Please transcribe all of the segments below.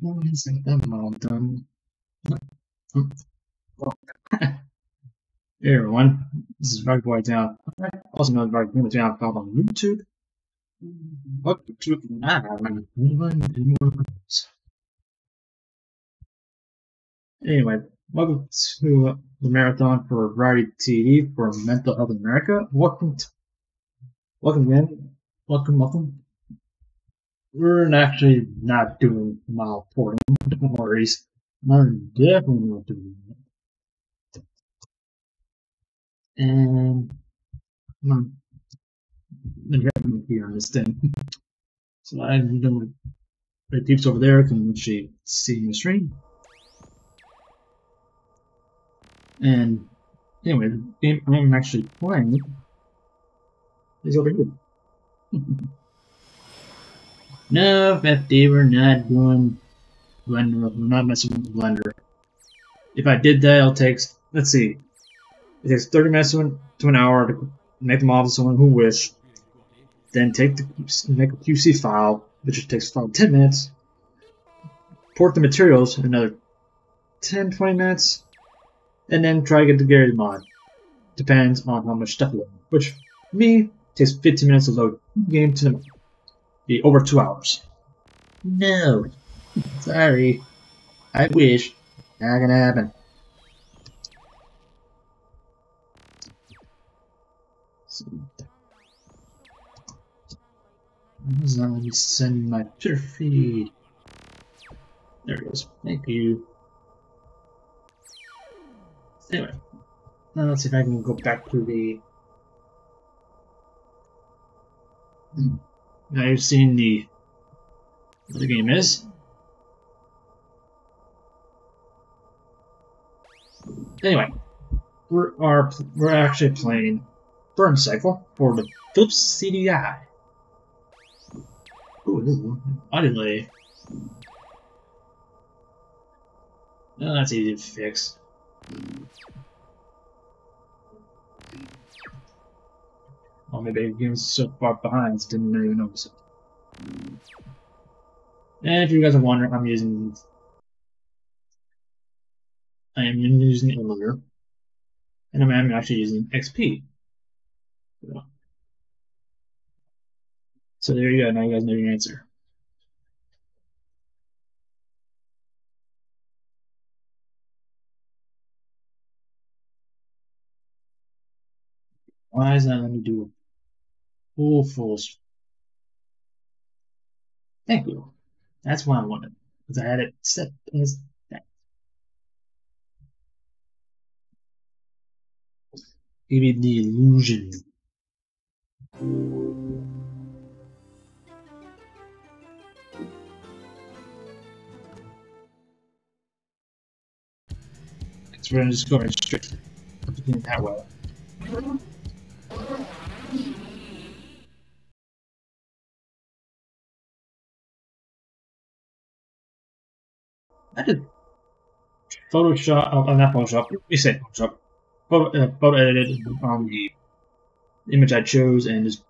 Let's get them all done. Hey everyone, this is VarietyTV, also known as VarietyTV on YouTube. Welcome to Anyway, welcome to the marathon for Variety TV for Mental Health America. Welcome in. Welcome. We're actually not doing mild porting. Don't worry. I'm definitely not doing that. And I'm here on this thing. So I know my peeps over there can actually see my stream. And anyway, the game I'm actually playing is over here. No, FD, we're not doing Blender. We're not messing with Blender. If I did that, it'll take, let's see, it takes 30 minutes to an hour to make the model to someone who wish. Then make a QC file, which takes about 10 minutes. Port the materials in another 10-20 minutes. And then try to get the Gary mod. Depends on how much stuff you load. Which, for me, takes 15 minutes to load the game to be over 2 hours. No. Sorry. I wish. Not gonna happen. So, let me send my Twitter feed. There it goes. Thank you. Anyway, now let's see if I can go back to the. Now you've seen what the game is. Anyway, we're actually playing Burn Cycle for the Philips CDI. Ooh, audio delay. Oh, that's easy to fix. Well, maybe the game's so far behind, I didn't even notice it. And if you guys are wondering, I am using Emulator, and I'm actually using XP. So there you go. Now you guys know your answer. Why is that let me do full? Thank you. That's what I wanted, because I had it set as that. Give me the illusion. So we're gonna just go right straight that way. I did Photoshop, not Photoshop, we say Photoshop. Photo edited on the image I chose and just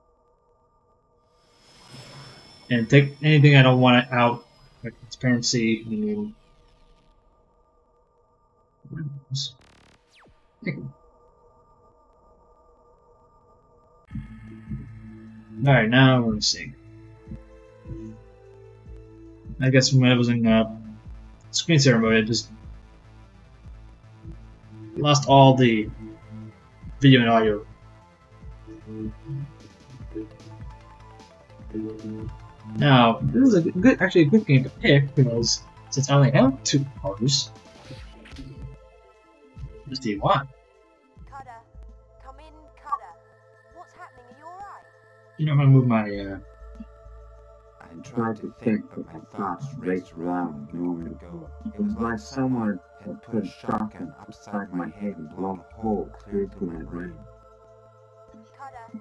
take anything I don't want it out, like transparency and Alright, now we're gonna see. I guess when I was in screensaver mode, I just lost all the video and audio. Now, this is actually a good game to pick because since I only have 2 hours, just do why. Cutter, come in, Cutter. What's happening? Are you alright? You know, I'm gonna move my I tried to think, but my thoughts raced around nowhere to go. It was like someone had put a shotgun upside my head and blown a hole clear through my brain. Cutter.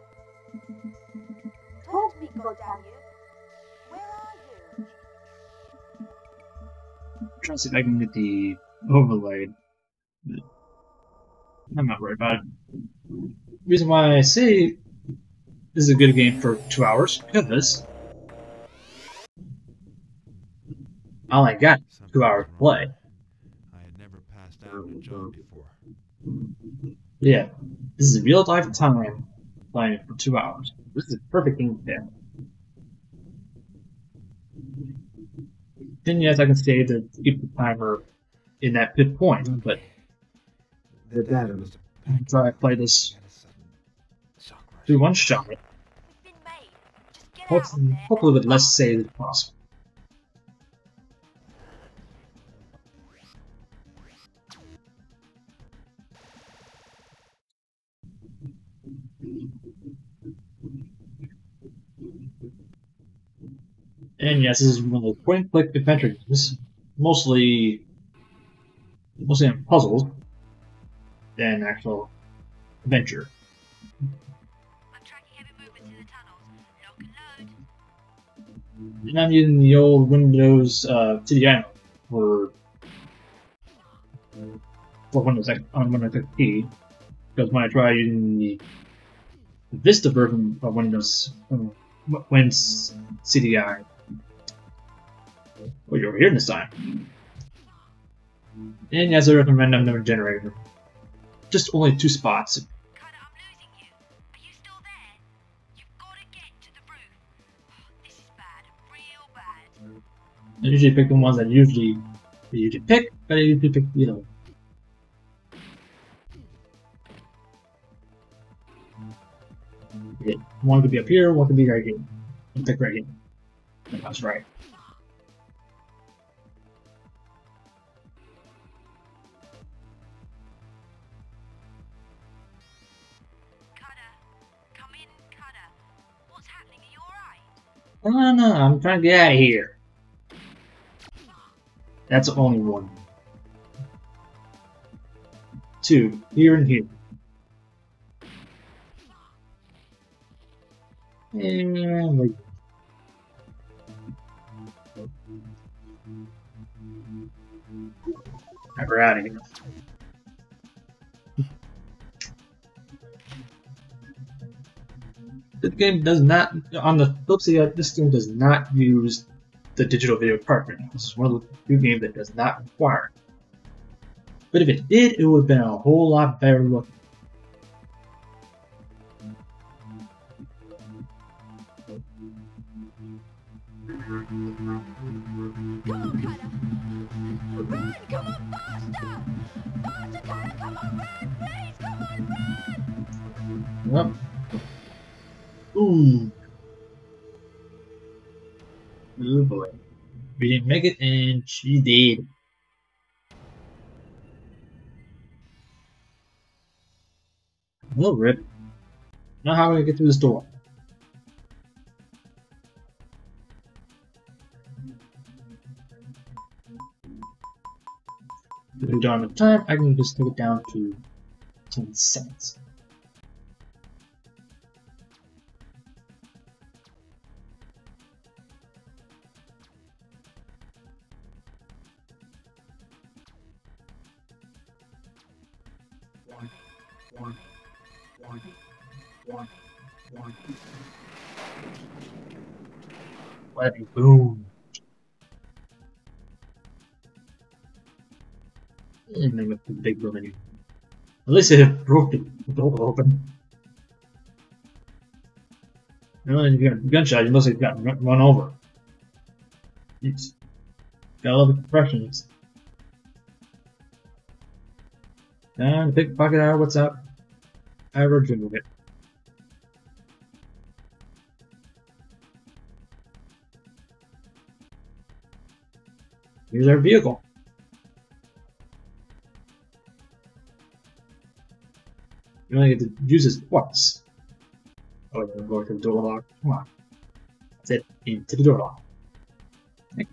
Talk to me, goddamn you. Where are you? I'm trying to see if I can get the overlay. I'm not worried about it. The reason why I say this is a good game for 2 hours because I only got Something 2 hours was to play. wrong. I had never passed out in a job before. Yeah, this is real life time playing for 2 hours. This is a perfect game fit. Then yes, I can save to keep the timer in that pit point, but The data must have packed try to up. play this I had a sudden shock rush. through one shot. We've been made. Just get out of there. Hopefully with and less fast. saves as possible. And yes, this is one of those point-and-click adventure games, mostly on puzzles than actual adventure. I'm tracking heavy movement through the tunnels. Lock and load. And I'm using the old Windows TDI for Windows on Windows XP, because when I try using the Vista version of Windows CDI, well, you're here this time. And yes, I recommend another generator. Just only 2 spots. Cutter, I'm losing you. Are you still there? You've got to get to the roof. This is bad. Real bad. I usually pick the ones that usually pick, but I usually pick the other one. Okay. One could be up here, one could be right here. I'll pick right here. That's right. Cutter, come in, Cutter. What's happening? Are you alright? No, I'm trying to get out of here. That's only 1. 2, here and here. And wait. We're out of here. This game does not, on the flip side, this game does not use the digital video cartridge. This is one of the few games that does not require it. But if it did, it would have been a whole lot better looking. Go, Cutter. Run! Come on, faster! Faster, Cutter! Come on, run! Please, come on, run! Yep. Ooh. Oh boy. We didn't make it, and she did. Well, rip. Now how do I get through this door? If we don't have time, I can just take it down to 10 seconds. Boom. And then with the big building. At least it broke the door open. No, you got a gunshot, you must have gotten run over. It's got a lot of compressions. And pickpocket hour, what's up? Average and it. Here's our vehicle. You only get to use this once. Oh, you're going to the door lock. Come on. That's it. Into the door lock. Okay.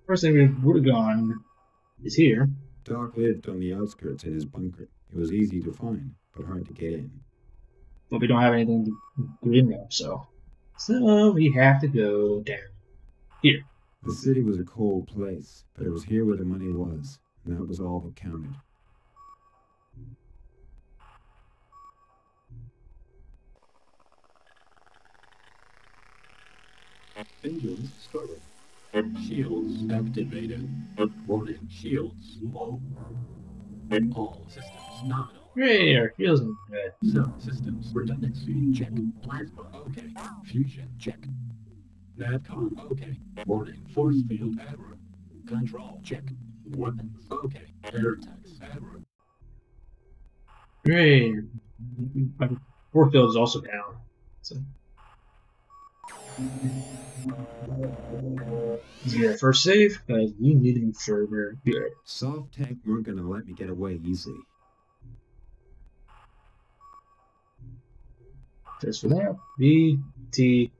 First thing we would have gone is here. Doc lived on the outskirts in his bunker. It was easy to find, but hard to get in. But we don't have anything to get in there, so we have to go down here. The city was a cold place, but it was here where the money was, and that was all that counted. Engines started. Shields activated. Warning, shields low. All systems nominal. Great, our heals are good. Subsystems redundancy check. Plasma okay. Fusion check. Navcom okay. Warning, force field error. Control check. Weapons okay. Air attacks error. Great. My force field is also down. So. Let's get our first save, because you need to be sure we're good. Soft tank weren't gonna let me get away easily. Just for that, VTV.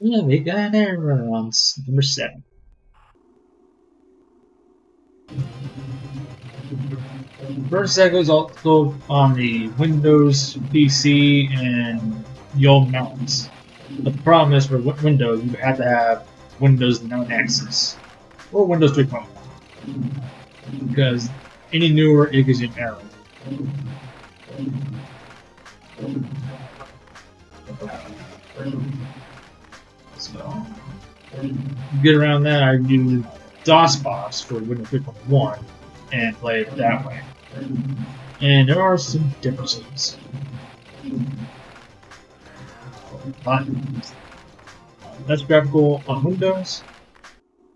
Yeah, we got an error on number 7. First set goes also on the Windows PC and the old mountains. But the problem is for Windows, you have to have Windows 9 Access or Windows 3.1 because any newer it gives you an error. So to get around that, I use DOSBox for Windows 3.1 and play it that way. And there are some differences. But that's graphical on Windows,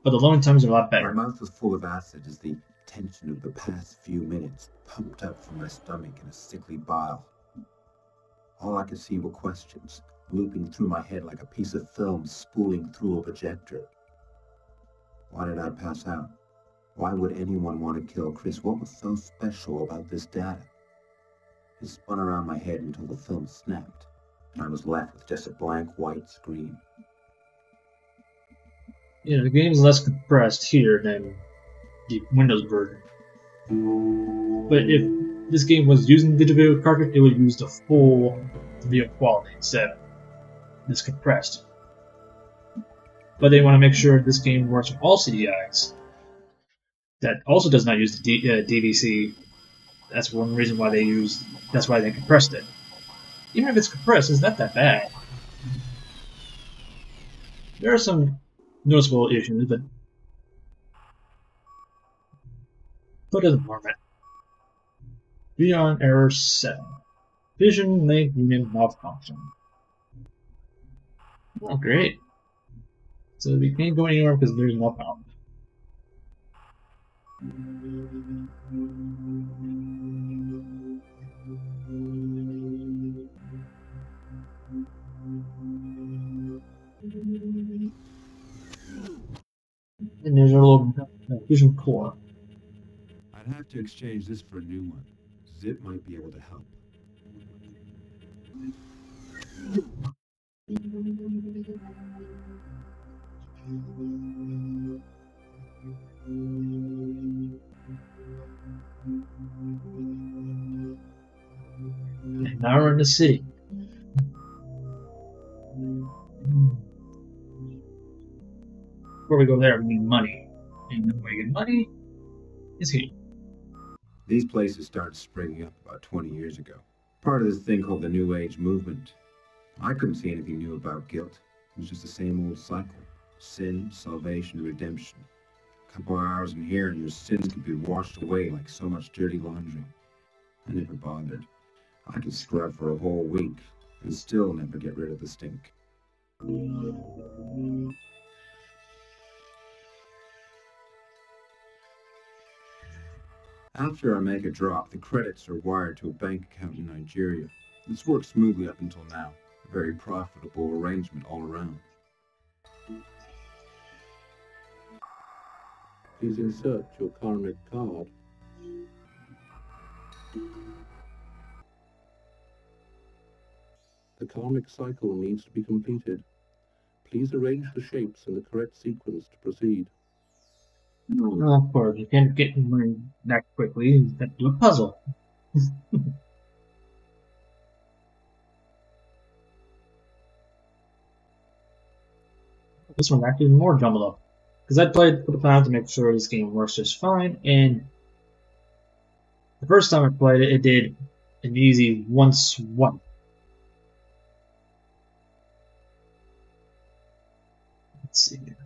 but the loading times are a lot My better. mouth was full of acid as the tension of the past few minutes pumped up from my stomach in a sickly bile. All I could see were questions, looping through my head like a piece of film spooling through a projector. Why did I pass out? Why would anyone want to kill Chris? What was so special about this data? It spun around my head until the film snapped, and I was left with just a blank white screen. You know, the game's less compressed here than the Windows version. But if this game was using the digital video cartridge, it would use the full video quality instead of this compressed. But they want to make sure this game works with all CDIs. That also does not use the DVC. That's one reason why that's why they compressed it. Even if it's compressed, it's not that bad. There are some noticeable issues, but it doesn't harm it. Beyond error 7. Vision link unit malfunction. Oh, great. So we can't go anywhere because there's no problem. And there's our little vision core. I'd have to exchange this for a new one. Zip might be able to help. And now we're in the city. Before we go there, we need money. And the way we get money is here. These places started springing up about 20 years ago. Part of this thing called the New Age movement. I couldn't see anything new about guilt. It was just the same old cycle. Sin, salvation, redemption. A couple hours in here and your sins could be washed away like so much dirty laundry. I never bothered. I could scrub for a whole week and still never get rid of the stink. After I make a drop, the credits are wired to a bank account in Nigeria. It's worked smoothly up until now. A very profitable arrangement all around. Please insert your karmic card. The karmic cycle needs to be completed. Please arrange the shapes in the correct sequence to proceed. Well, of course, you can't get money that quickly. You have to do a puzzle. This one's actually more jumbled up. Because I played a couple times to make sure this game works just fine, and the first time I played it, it did an easy one swipe. Let's see here.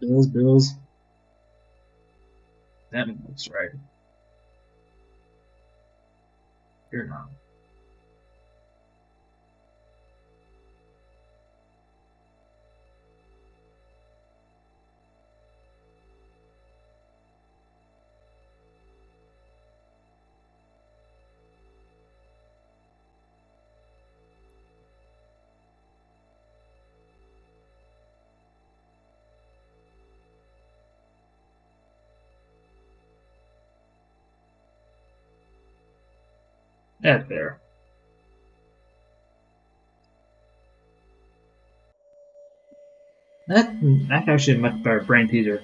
Bills. That looks right. You're not. That's there. That's actually a much better brain teaser.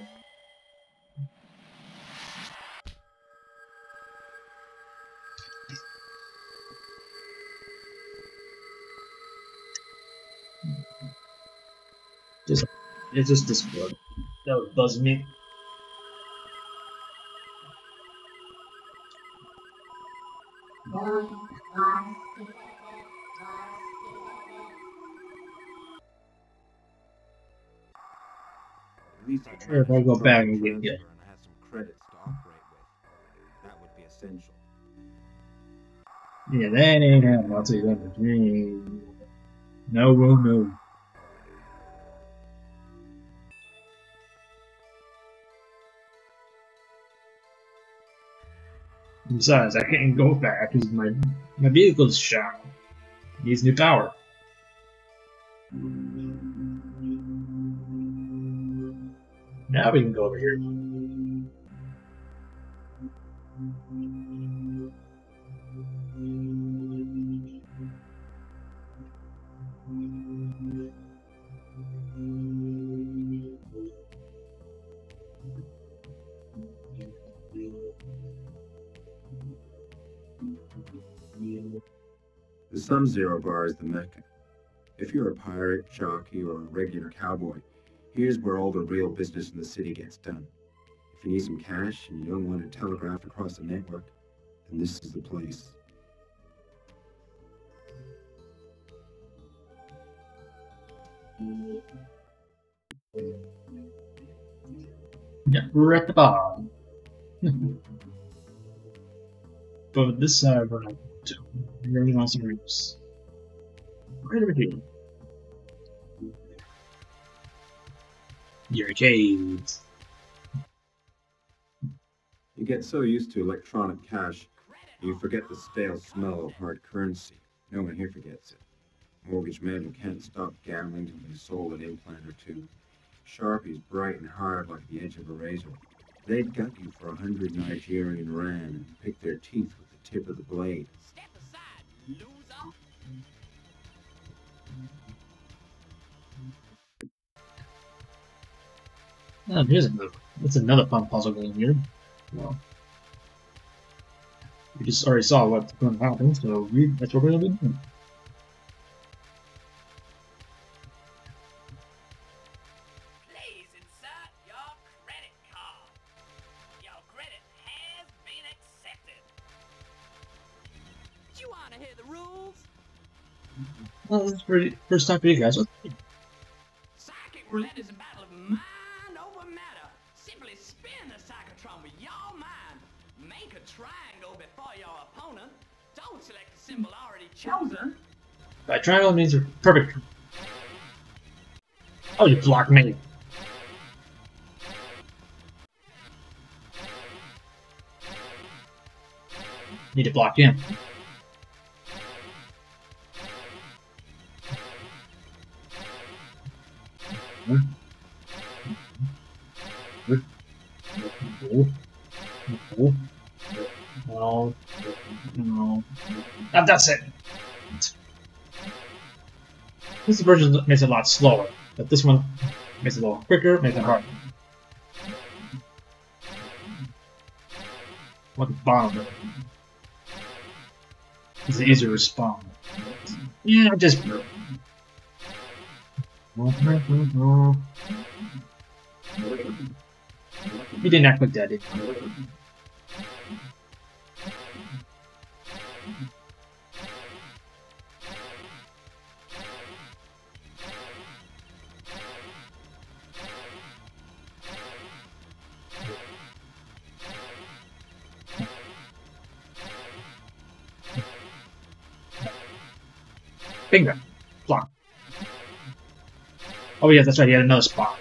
It's just this word. That buzzes me. At least I Sure, if I go back and get and I had some credits to operate with. That would be essential. Yeah, that ain't happening. I'll tell you that much. No, well, no. Besides, I can't go back because my vehicle's shot. Needs new power. Now we can go over here. The Sub-Zero bar is the mecca. If you're a pirate, jockey, or a regular cowboy, here's where all the real business in the city gets done. If you need some cash and you don't want to telegraph across the network, then this is the place. Yeah, we're at the bottom. But this side we're not to. We're going on some roofs. Right over here. Your caves. You get so used to electronic cash, you forget the stale smell of hard currency. No one here forgets it. Mortgage men who can't stop gambling till they sold an implant or two. Sharpies bright and hard like the edge of a razor. They'd gut you for 100 Nigerian rand and pick their teeth with the tip of the blade. Step aside, loser. Oh, here's another. That's another fun puzzle game here. Well, we just already saw what's going to happen, so that's what we're going to be doing. Please insert your credit card. Your credit has been accepted. rules? Well, this is pretty first time for you guys. Psychic roulette is a battle of mind over matter. Simply spin the psychotron with your mind. Make a triangle before your opponent. Don't select a symbol already chosen. By triangle means you're perfect. Oh, you blocked me. Need to block him. No. No. That's it. This version makes it a lot slower, but this one makes it a little quicker, makes it harder. What the bomb? It's easier to respond. Yeah, just. He didn't act like that, did he? Bingo. Block. Oh yeah, that's right, he had another spot.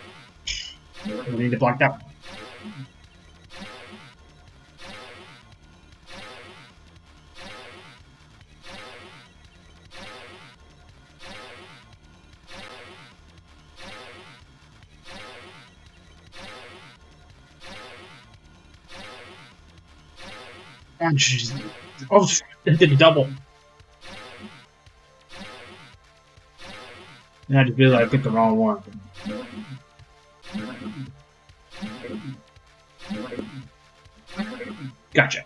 We need to block that one. Oh, jeez. Oh, it did double. And I just realized I picked the wrong one. Gotcha.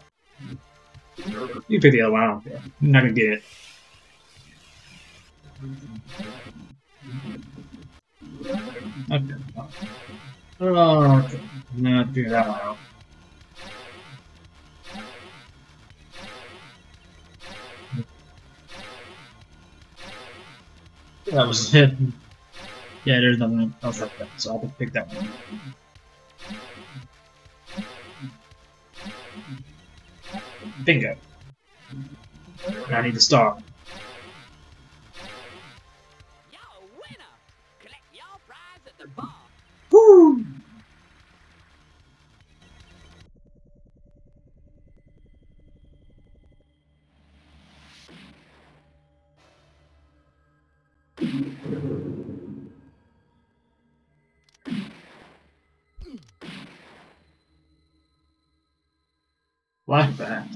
You pick the other one, I don't care. I'm not gonna get it. Okay. Oh, okay. No, figure that one out. That was it. Yeah, there's nothing else like that, so I'll just pick that one. Bingo. Now I need to start. You're a winner. Collect your prize at the bar. Woo! Flashback.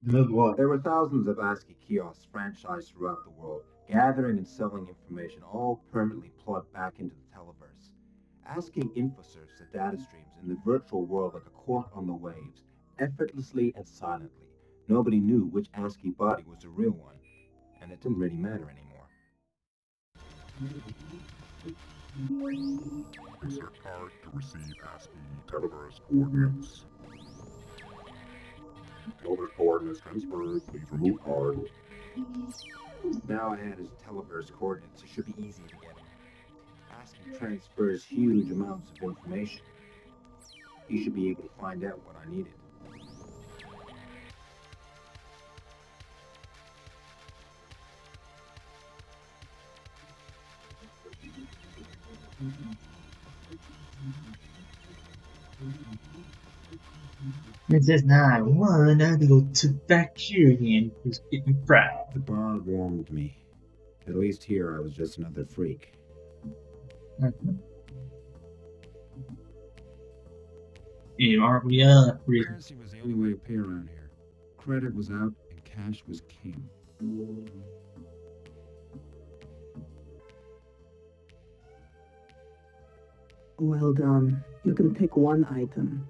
Good boy. There were thousands of ASCII kiosks franchised throughout the world, gathering and selling information, all permanently plugged back into the televerse. ASCII infoserves the data streams in the virtual world like a cork on the waves, effortlessly and silently. Nobody knew which ASCII body was the real one, and it didn't really matter anymore. Insert card to receive ASCII televerse coordinates. Televerse coordinates transferred. Please remove card. Now I had his televerse coordinates. It should be easy to get him. ASCII transfers huge amounts of information. He should be able to find out what I needed. This is not one. I have to go back here again. Just getting proud. The bar warmed me. At least here I was just another freak. You are we up? Currency was the only way to pay around here. Credit was out and cash was king. Well done. You can pick one item.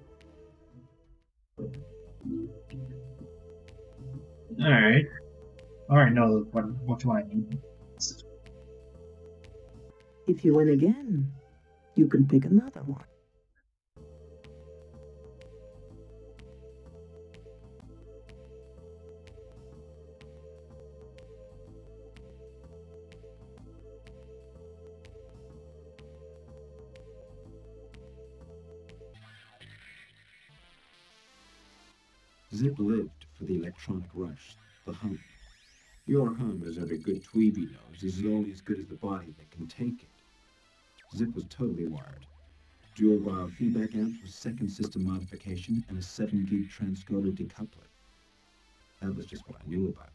Alright. Alright, know which one I need. If you win again, you can pick another one. Zip lived for the electronic rush, the hum. Your hum, as every good tweeby knows, is only as good as the body that can take it. Zip was totally wired. Dual biofeedback amps with second system modification and a 7-gig transcoder decoupler. That was just what I knew about.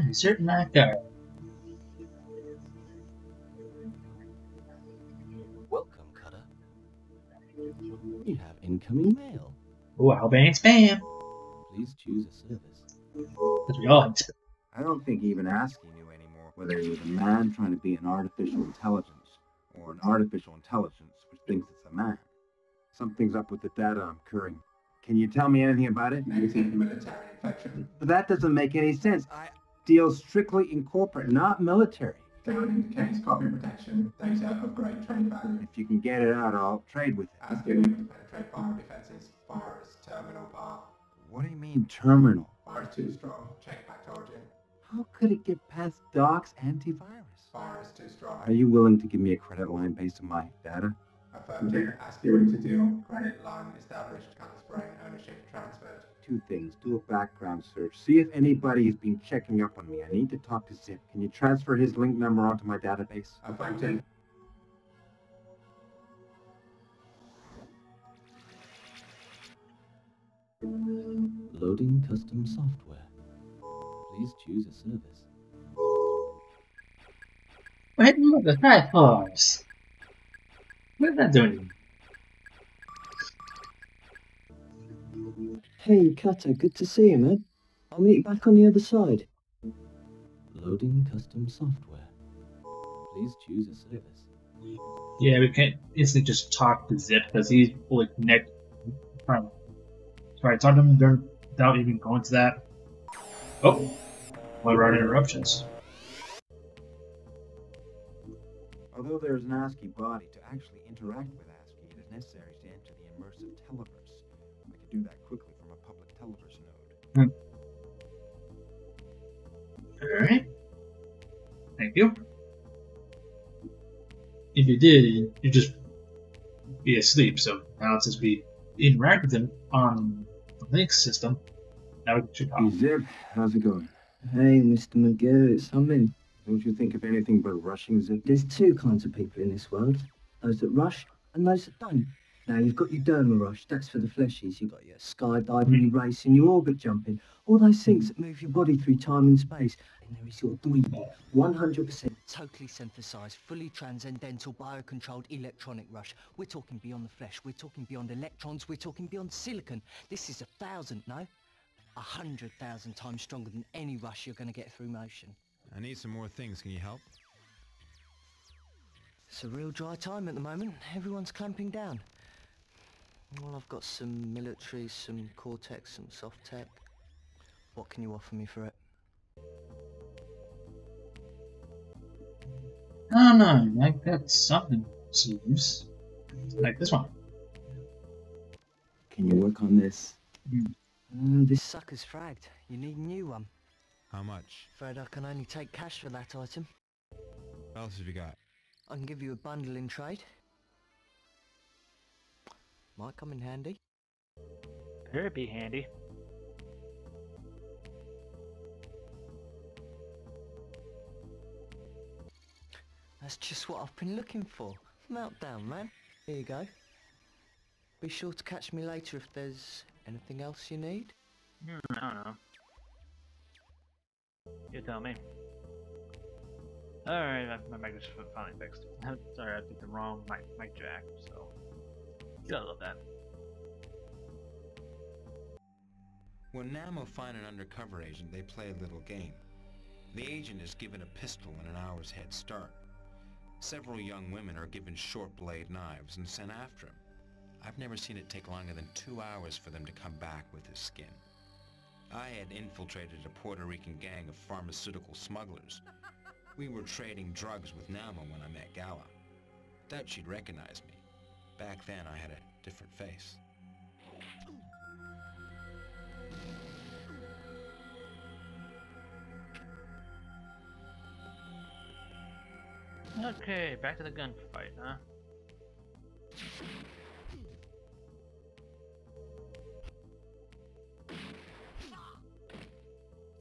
Insert my card. Welcome, Cutter. We have incoming mail. Oh, I'll ban spam. Please choose a service. Because we all have spam. I don't think even ASCII knew anymore whether he was a man trying to be an artificial intelligence, or an artificial intelligence which thinks it's a man. Something's up with the data I'm currying. Can you tell me anything about it? Negative military infection. But that doesn't make any sense. I deal strictly in corporate, not military. Down indicates copy protection, data of great trade value. If you can get it out, I'll trade with it. ASCII able to penetrate fire defenses. Virus terminal bar. What do you mean, terminal? Virus too strong. Check back to origin. How could it get past Doc's antivirus? Virus too strong. Are you willing to give me a credit line based on my data? Affirmative. ASCII ready to deal. Credit line established. Can't sprain. Ownership transferred. Two things. Do a background search. See if anybody has been checking up on me. I need to talk to Zip. Can you transfer his link number onto my database? Affirmative. Loading custom software. Please choose a service. Wait, look, the high horse. What is that doing? Hey, Cutter, good to see you, man. I'll meet you back on the other side. Loading custom software. Please choose a service. Yeah, we can't instantly just talk to Zip because he's fully connected. Sorry, talk to him without even going to that. Oh, what about interruptions? Although there is an ASCII body, to actually interact with ASCII, it is necessary to enter the immersive televerse. I could do that quickly from a public televerse node. Alright. Thank you. If you did, you'd just be asleep, so now since we interact with him on the link system, now we should talk. Hey Zip, how's it going? Hey, Mr. McGill, it's something. Don't you think of anything but rushing, Zip? There's two kinds of people in this world. Those that rush and those that don't. Now, you've got your derma rush, that's for the fleshies. You've got your skydiving, your racing, your orbit jumping. All those things that move your body through time and space. And there is your dweeby, 100% totally synthesized, fully transcendental, biocontrolled electronic rush. We're talking beyond the flesh, we're talking beyond electrons, we're talking beyond silicon. This is 1,000, no? 100,000 times stronger than any rush you're going to get through motion. I need some more things. Can you help? It's a real dry time at the moment. Everyone's clamping down. Well, I've got some military, some Cortex, some soft tech. What can you offer me for it? I don't know, I got something seems. Like this one. Can you work on this? This sucker's fragged. You need a new one. How much? Afraid I can only take cash for that item. What else have you got? I can give you a bundle in trade. Might come in handy. Could be handy. That's just what I've been looking for. Meltdown, man. Here you go. Be sure to catch me later if there's anything else you need. I don't know. You tell me. Alright, my mic is finally fixed. Sorry, I picked the wrong mic jack, so... You gotta love that. When Namo find an undercover agent, they play a little game. The agent is given a pistol and an hour's head start. Several young women are given short blade knives and sent after him. I've never seen it take longer than 2 hours for them to come back with his skin. I had infiltrated a Puerto Rican gang of pharmaceutical smugglers. We were trading drugs with Namo when I met Gala. Doubt she'd recognize me. Back then I had a different face. Okay, back to the gunfight, huh?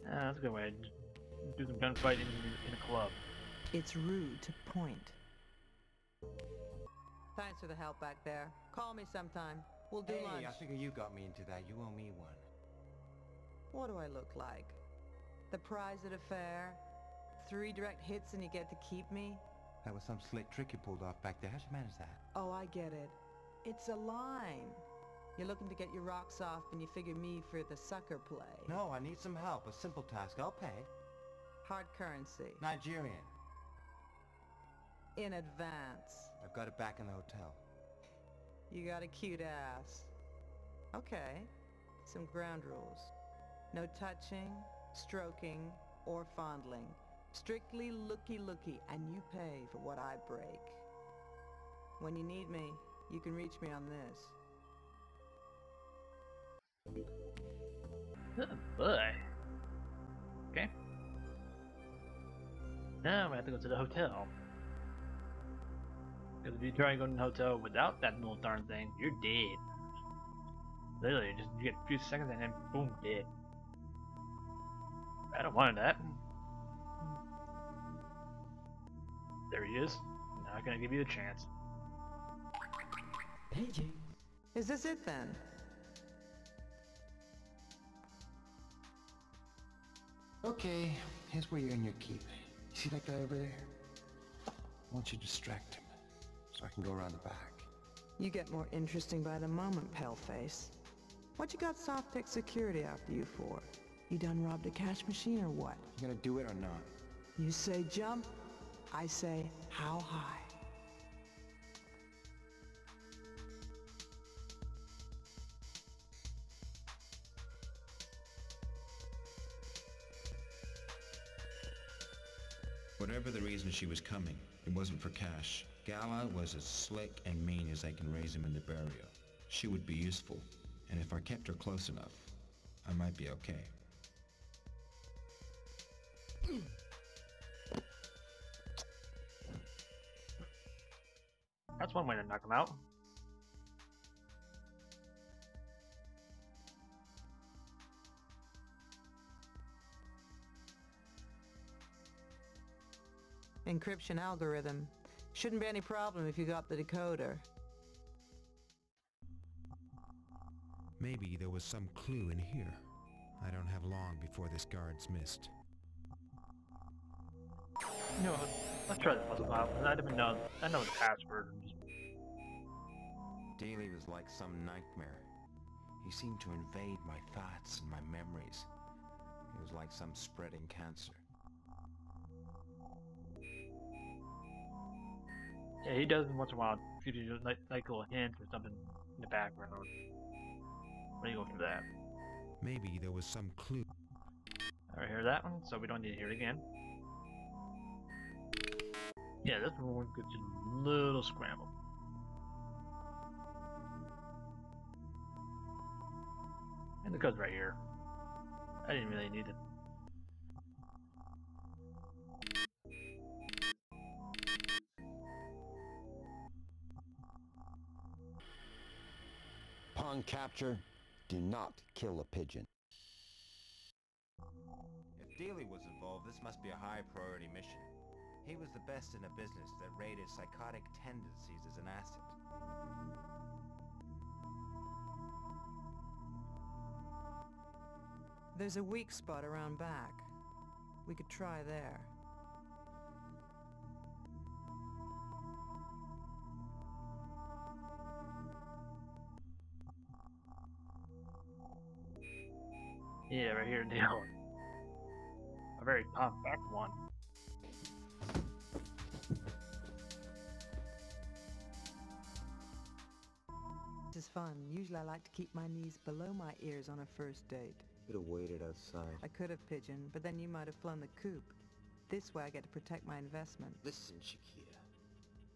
That's a good way to do some gunfighting in a club. It's rude to point. Thanks for the help back there. Call me sometime. We'll do lunch. Hey, I figure you got me into that. You owe me one. What do I look like? The prize at a fair? 3 direct hits and you get to keep me? That was some slick trick you pulled off back there. How'd you manage that? Oh, I get it. It's a line. You're looking to get your rocks off and you figure me for the sucker play. No, I need some help. A simple task. I'll pay. Hard currency. Nigerian. In advance. I've got it back in the hotel. You got a cute ass. Okay. Some ground rules. No touching, stroking, or fondling. Strictly looky-looky, and you pay for what I break. When you need me, you can reach me on this. Oh boy. Okay. Now we have to go to the hotel. Because if you try and go to the hotel without that little darn thing, you're dead. Literally, you get a few seconds and then boom, dead. I don't want that. There he is. Not gonna give you a chance. Hey, Jay. Is this it then? Okay, here's where you're in your keep. You see that guy over there? I want you to distract him, so I can go around the back. You get more interesting by the moment, paleface. What you got soft tech security after you for? You done robbed a cash machine or what? You gonna do it or not? You say jump, I say how high. Whatever the reason she was coming, it wasn't for cash. Gala was as slick and mean as I can raise him in the barrio. She would be useful, and if I kept her close enough, I might be okay. That's one way to knock him out. Encryption algorithm. Shouldn't be any problem if you got the decoder. Maybe there was some clue in here. I don't have long before this guard's missed. You know what? Let's try the puzzle out. I don't even know. I know the password. Daly was like some nightmare. He seemed to invade my thoughts and my memories. It was like some spreading cancer. Yeah, he does once in a while give you like little hints or something in the background. When you go through that. Maybe there was some clue. Alright, hear that one, so we don't need to hear it again. Yeah, this one gets a little scrambled. And the code's right here. I didn't really need it. Upon capture, do not kill a pigeon. If Daly was involved, this must be a high priority mission. He was the best in a business that rated psychotic tendencies as an asset. There's a weak spot around back. We could try there. Yeah, right here, Dale. A very compact one. This is fun. Usually I like to keep my knees below my ears on a first date. Could have waited outside. I could have, Pigeon, but then you might have flown the coop. This way I get to protect my investment. Listen, Shakira.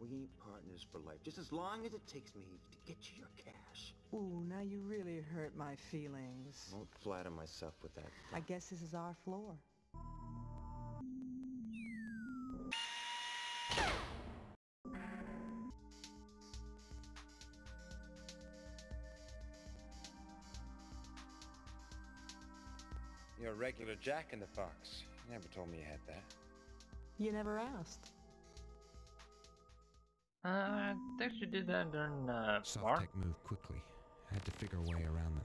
We ain't partners for life, just as long as it takes me to get you your cash. Ooh, now you really hurt my feelings. Won't flatter myself with that. I guess this is our floor. You're a regular Jack in the Box. You never told me you had that. You never asked. I think she did that during bar. Soft-Tech moved quickly. I had to figure a way around them.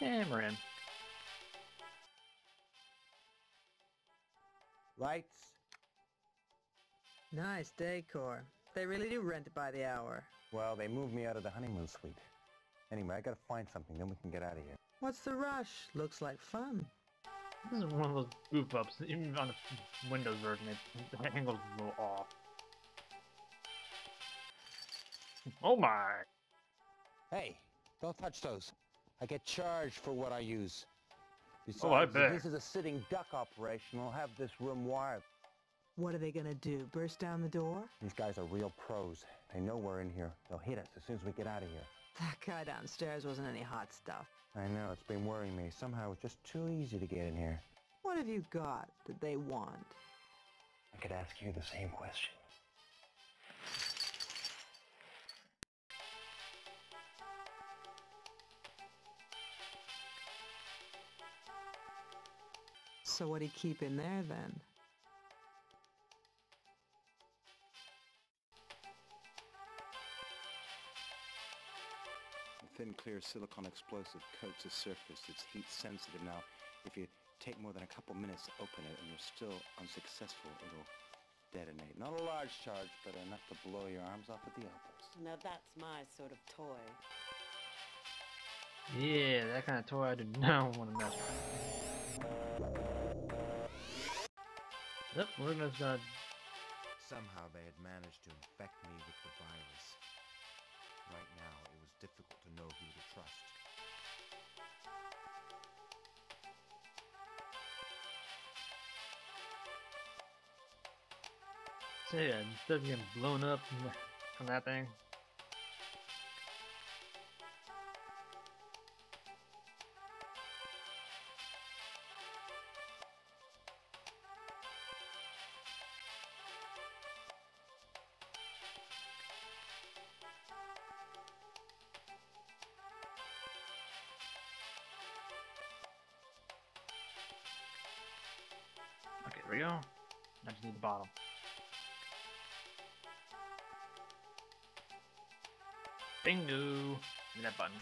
And we're in. Lights? Nice decor. They really do rent it by the hour. Well, they moved me out of the honeymoon suite. Anyway, I gotta find something, then we can get out of here. What's the rush? Looks like fun. This is one of those goof ups. Even on the Windows version, the angle's a little off. Oh my! Hey, don't touch those. I get charged for what I use. Besides, Oh, I bet. if this is a sitting duck operation, I'll have this room wired. What are they gonna do? Burst down the door? These guys are real pros. They know we're in here. They'll hit us as soon as we get out of here. That guy downstairs wasn't any hot stuff. I know, it's been worrying me. Somehow it's just too easy to get in here. What have you got that they want? I could ask you the same question. So what'd he keep in there then? A thin, clear silicon explosive coats the surface. It's heat sensitive. Now, if you take more than a couple minutes to open it and you're still unsuccessful, it'll detonate. Not a large charge, but enough to blow your arms off at the elbows. Now that's my sort of toy. Yeah, that kind of toy I do not want to mess with. Yep, we're just gonna... Somehow they had managed to infect me with the virus. Right now, it was difficult to know who to trust. So yeah, instead of getting blown up from that thing. Okay, there we go. I just need the bottom. Bingo! Give me that button.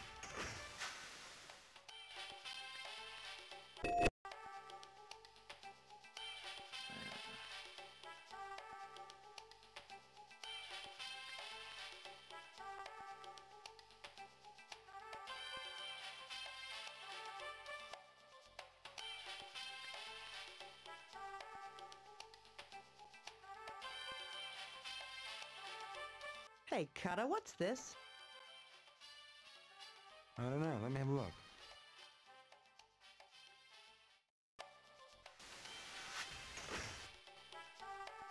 Hey, Cutter, what's this? I don't know, let me have a look.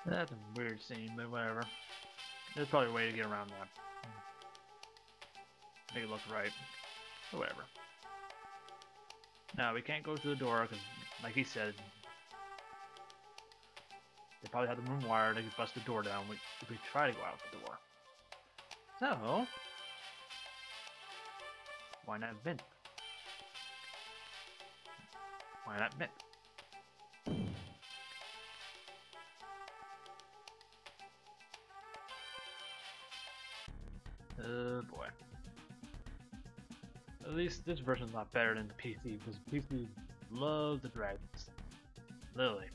That's a weird scene, but whatever. There's probably a way to get around that. Make it look right. But whatever. Now, we can't go through the door, because, like he said, they probably have the room wired, they could bust the door down if we try to go out the door. So, why not vent? Why not vent? Oh boy. At least this version's not better than the PC, because PC loves the dragons. Literally.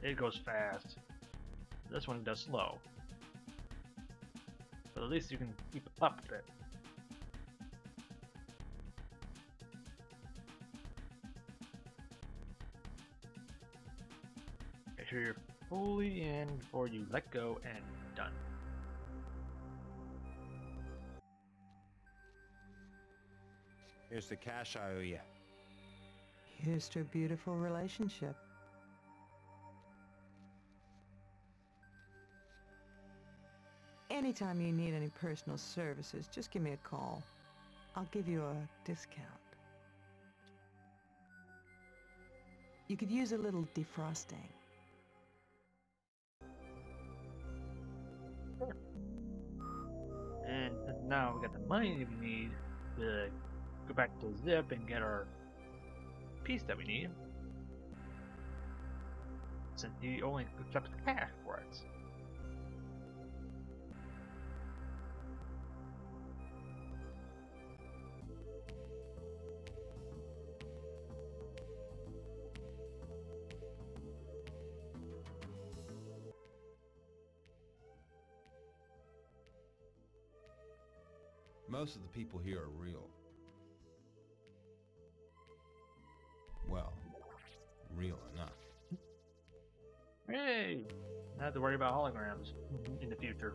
It goes fast. This one does slow. But at least you can keep up with it. Make sure you're fully in before you let go and done. Here's the cash I owe you. Here's to a beautiful relationship. Anytime you need any personal services, just give me a call. I'll give you a discount. You could use a little defrosting. And now we got the money that we need to go back to Zip and get our piece that we need. Since he only accepts cash for it. Most of the people here are real. Well, real enough. Hey! Not have to worry about holograms in the future.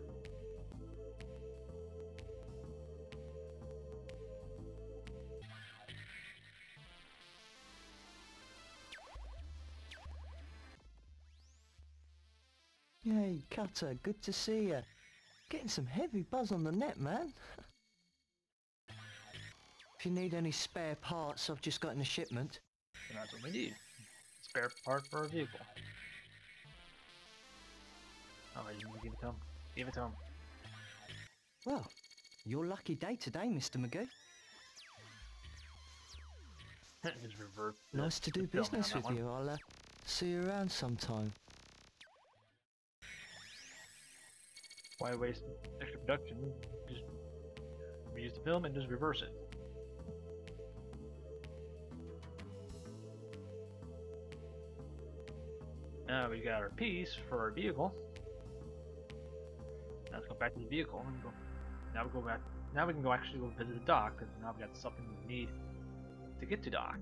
Hey, Cutter, good to see you. Getting some heavy buzz on the net, man. If you need any spare parts, I've just gotten a shipment. And that's what we need. Spare part for our vehicle. Oh, I didn't give it to him. Give it to him. Well, your lucky day today, Mr. McGee. Just reverse. Nice to do business with you. I'll see you around sometime. Why waste extra production? Just reuse the film and just reverse it. Now we got our piece for our vehicle. Now let's go back to the vehicle and go. Now we go back. Now we can go actually go visit the dock because now we got something we need to get to dock.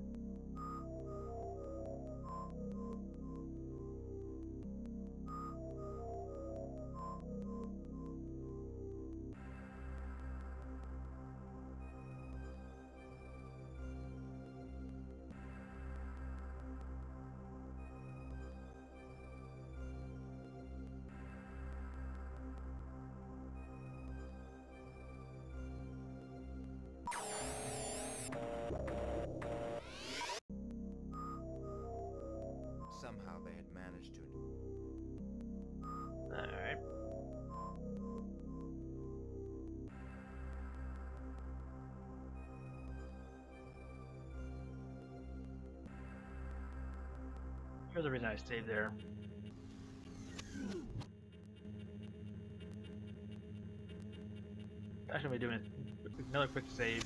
Somehow they had managed to... Alright. Here's the reason I stayed there. Actually, we're doing another quick save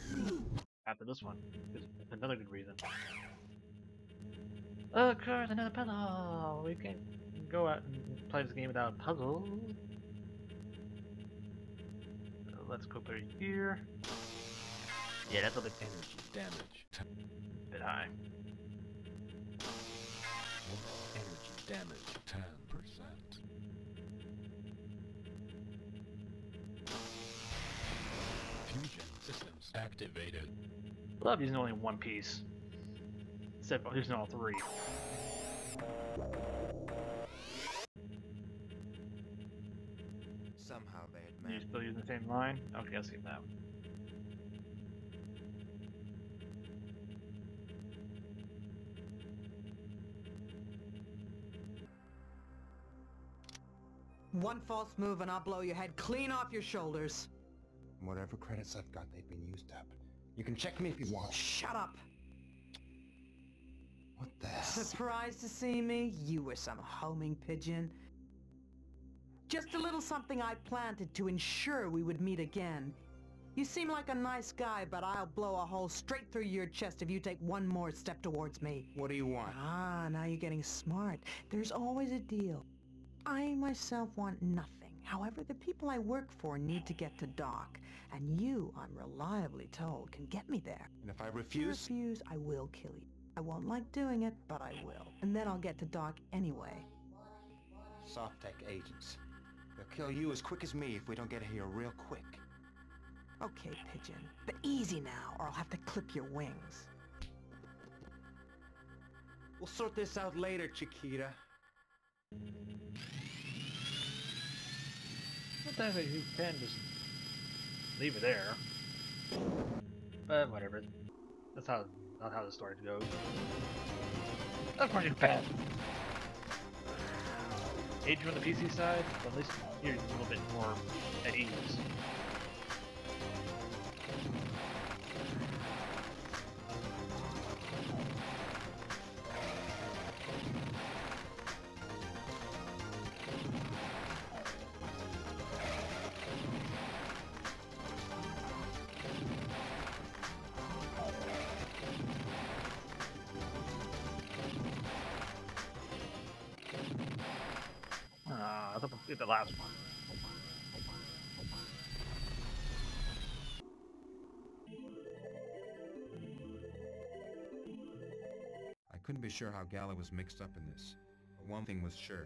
after this one. There's another good reason. Of course, another puzzle! We can't go out and play this game without a puzzle. Let's go through here. Yeah, that's a bit Energy damage. bit high. Energy damage 10%. Fusion systems activated. Love using only one piece. Instead of using all three. Somehow they had You managed... still using the same line? Okay, I'll skip that. One false move and I'll blow your head clean off your shoulders. Whatever credits I've got, they've been used up. You can check me if you want. Shut up! What the hell? Surprised to see me? You were some homing pigeon. Just a little something I planted to ensure we would meet again. You seem like a nice guy, but I'll blow a hole straight through your chest if you take one more step towards me. What do you want? Ah, now you're getting smart. There's always a deal. I myself want nothing. However, the people I work for need to get to dock. And you, I'm reliably told, can get me there. And if I If you refuse? refuse, I will kill you. I won't like doing it, but I will. And then I'll get to dock anyway. Soft tech agents. They'll kill you as quick as me if we don't get here real quick. Okay, Pigeon. But easy now, or I'll have to clip your wings. We'll sort this out later, Chiquita. Sometimes you can just leave it there. But whatever. That's not how the story goes. That's pretty fast. Age on the PC side, but at least you're a little bit more at ease. I thought we'll get the last one. I couldn't be sure how Gala was mixed up in this, but one thing was sure.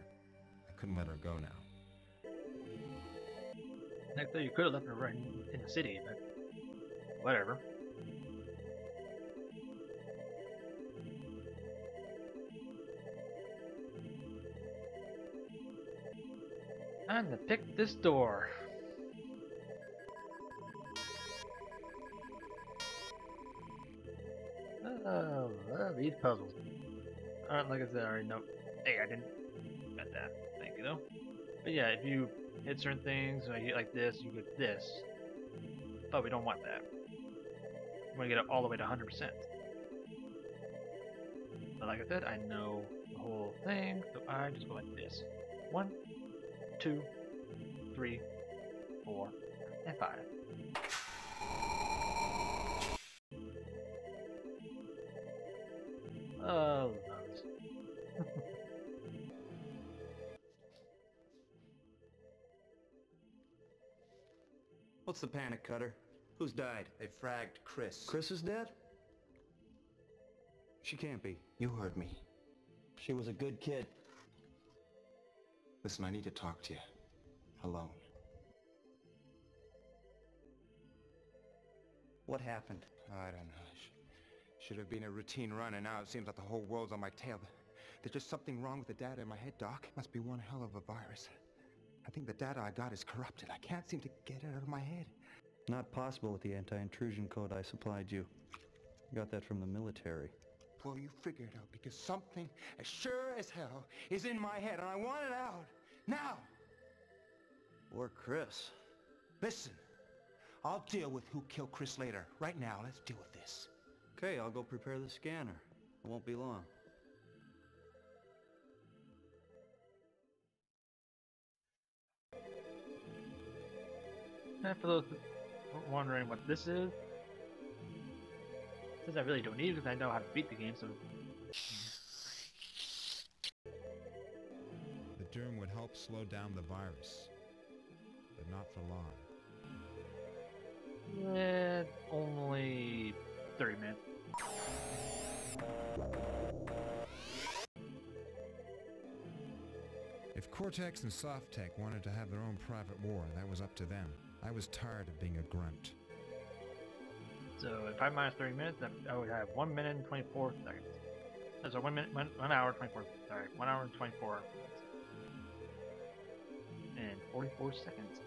I couldn't let her go now. Next day you could have left her right in the city, but whatever. Time to pick this door. Oh, these puzzles. Like I said, I already know. Hey, I didn't get that. Thank you, though. But yeah, if you hit certain things, like this, you get this. But we don't want that. We want to get it all the way to 100%. But like I said, I know the whole thing, so I just go like this. 1, 2, 3, 4, and 5. Oh, loves. What's the panic, Cutter? Who's died? They fragged Chris. Chris is dead? She can't be. You heard me. She was a good kid. Listen, I need to talk to you. Alone. What happened? I don't know. Should have been a routine run, and now it seems like the whole world's on my tail. There's just something wrong with the data in my head, Doc. Must be one hell of a virus. I think the data I got is corrupted. I can't seem to get it out of my head. Not possible with the anti-intrusion code I supplied you. Got that from the military. Well, you figure it out, because something as sure as hell is in my head, and I want it out. Now! Or Chris. Listen, I'll deal with who killed Chris later. Right now, let's deal with this. Okay, I'll go prepare the scanner. It won't be long. And for those wondering what this is, since I really don't need it because I know how to beat the game, so... The germ would help slow down the virus, but not for long. Only 30 minutes. If Cortex and Softtech wanted to have their own private war, that was up to them. I was tired of being a grunt. So if I minus 30 minutes, then I would have 1 minute and 24 seconds. So 1 minute, 1 hour, 24, sorry, 1 hour and 24 minutes. And 44 seconds.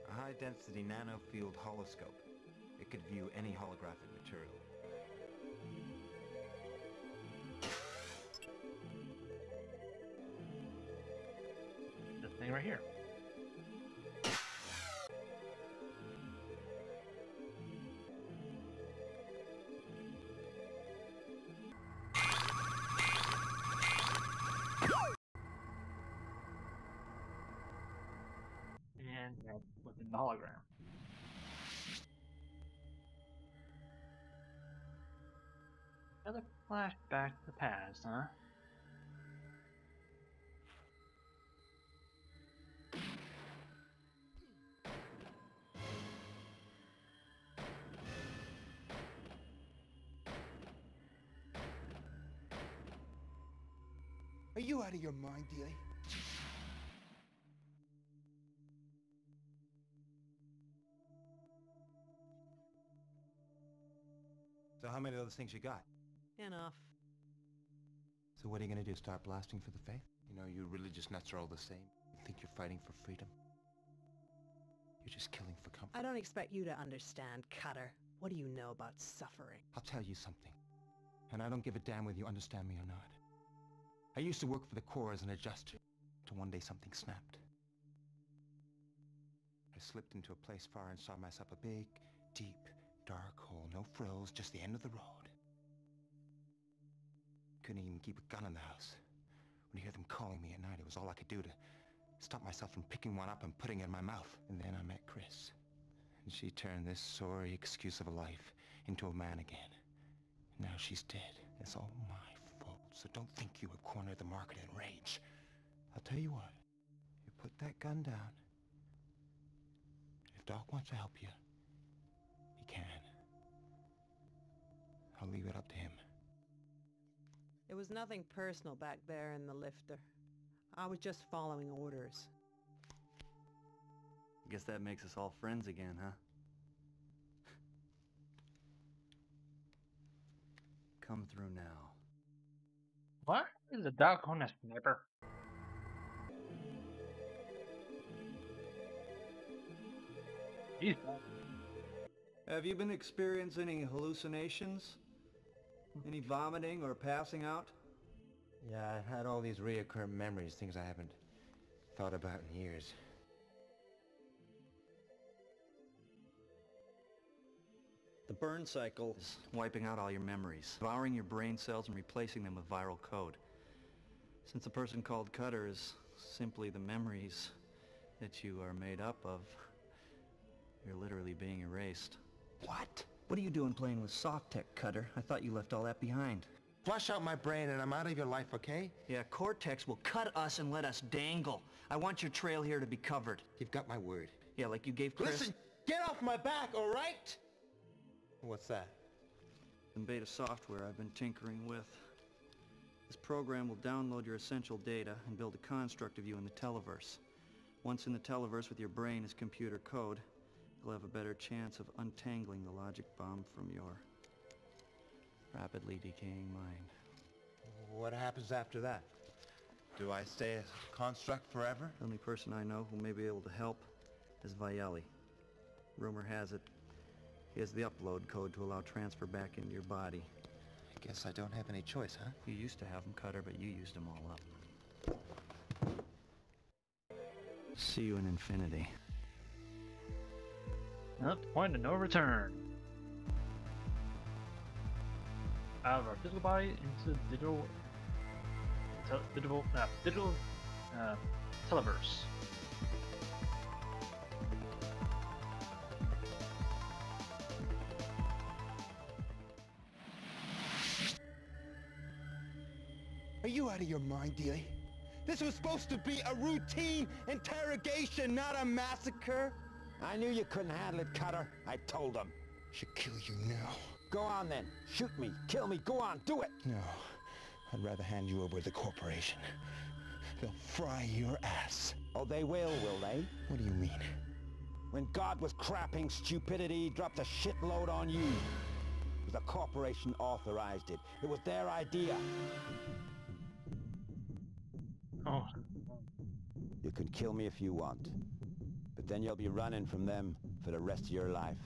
A high-density nanofield holoscope. It could view any holographic material. This thing right here. And that's within the hologram. Another flashback to the past, huh? Are you out of your mind, Dealey? So how many of those things you got? Enough. So what are you gonna do, start blasting for the faith? You know, you religious nuts are all the same. You think you're fighting for freedom? You're just killing for comfort. I don't expect you to understand, Cutter. What do you know about suffering? I'll tell you something. And I don't give a damn whether you understand me or not. I used to work for the Corps as an adjuster, till one day something snapped. I slipped into a place far and saw myself a big, deep, dark hole. No frills, just the end of the road. Couldn't even keep a gun in the house. When you hear them calling me at night, it was all I could do to stop myself from picking one up and putting it in my mouth. And then I met Chris. And she turned this sorry excuse of a life into a man again. Now she's dead. It's all my fault. So don't think you have cornered the market in rage. I'll tell you what. You put that gun down. If Doc wants to help you, he can. I'll leave it up to him. It was nothing personal back there in the lifter. I was just following orders. Guess that makes us all friends again, huh? Come through now. What is a dog on a sniper? He's Have you been experiencing any hallucinations? Any vomiting or passing out? Yeah, I've had all these reoccurring memories, things I haven't thought about in years. The burn cycle is wiping out all your memories, devouring your brain cells and replacing them with viral code. Since the person called Cutter is simply the memories that you are made up of, you're literally being erased. What? What are you doing playing with soft tech, Cutter? I thought you left all that behind. Flush out my brain and I'm out of your life, okay? Yeah, Cortex will cut us and let us dangle. I want your trail here to be covered. You've got my word. Yeah, like you gave Chris... Listen, get off my back, all right? What's that? Some beta software I've been tinkering with. This program will download your essential data and build a construct of you in the televerse. Once in the televerse with your brain as computer code, you'll have a better chance of untangling the logic bomb from your rapidly decaying mind. What happens after that? Do I stay a construct forever? The only person I know who may be able to help is Vieli. Rumor has it he has the upload code to allow transfer back into your body. I guess I don't have any choice, huh? You used to have them, Cutter, but you used them all up. See you in infinity. Not the point of no return. Out of our physical body into digital televerse. Are you out of your mind, Dealey? This was supposed to be a routine interrogation, not a massacre. I knew you couldn't handle it, Cutter. I told them. Should kill you now. Go on then. Shoot me. Kill me. Go on. Do it. No. I'd rather hand you over to the corporation. They'll fry your ass. Oh, they will they? What do you mean? When God was crapping stupidity, he dropped a shitload on you. The corporation authorized it. It was their idea. Oh. You can kill me if you want. But then you'll be running from them for the rest of your life.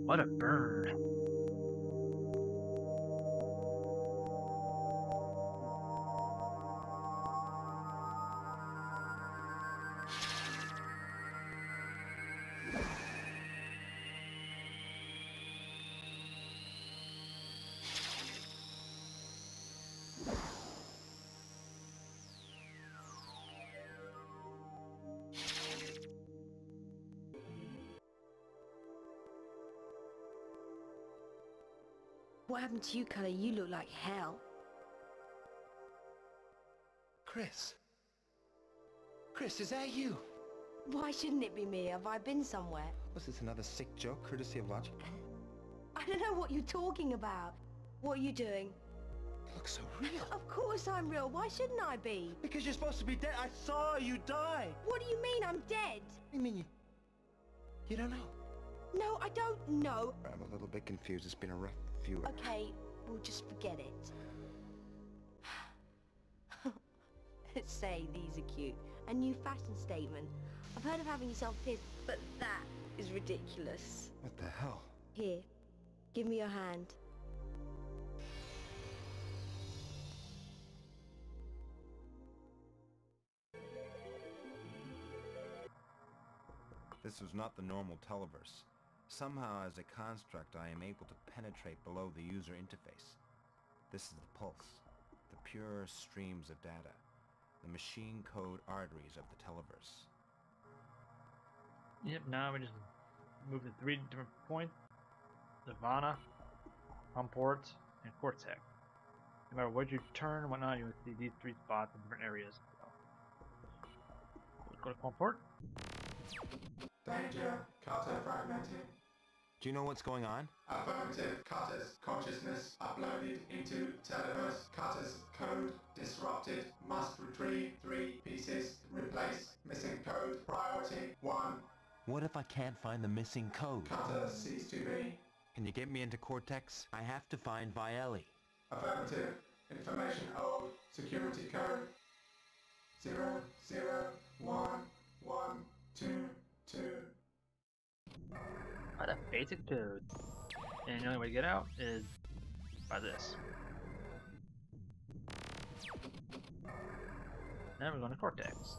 What a bird. What happened to you, Cutter? You look like hell. Chris. Chris, is that you? Why shouldn't it be me? Have I been somewhere? Was this another sick joke, courtesy of logic? I don't know what you're talking about. What are you doing? look so real. Of course I'm real. Why shouldn't I be? Because you're supposed to be dead. I saw you die. What do you mean I'm dead? I mean, you don't know. No, I don't know. I'm a little bit confused. It's been a rough few hours. Okay, we'll just forget it. Say, these are cute. A new fashion statement. I've heard of having yourself pierced, but that is ridiculous. What the hell? Here, give me your hand. This was not the normal televerse. Somehow, as a construct, I am able to penetrate below the user interface. This is the pulse, the pure streams of data, the machine code arteries of the televerse. Yep, now we just move to 3 different points. Nirvana, Humport, and Cortex. No matter what you turn and whatnot, you will see these 3 spots in different areas. So, let's go to Humport. Danger, Carter fragmented. Do you know what's going on? Affirmative, Carter's consciousness uploaded into Televerse. Carter's code disrupted. Must retrieve 3 pieces. Replace missing code. Priority 1. What if I can't find the missing code? Carter cease to be. Can you get me into Cortex? I have to find Viali. Affirmative. Information old. Security code 0 0 1 1 2 2. What a basic code. And the only way to get out is by this. Now we're going to Cortex.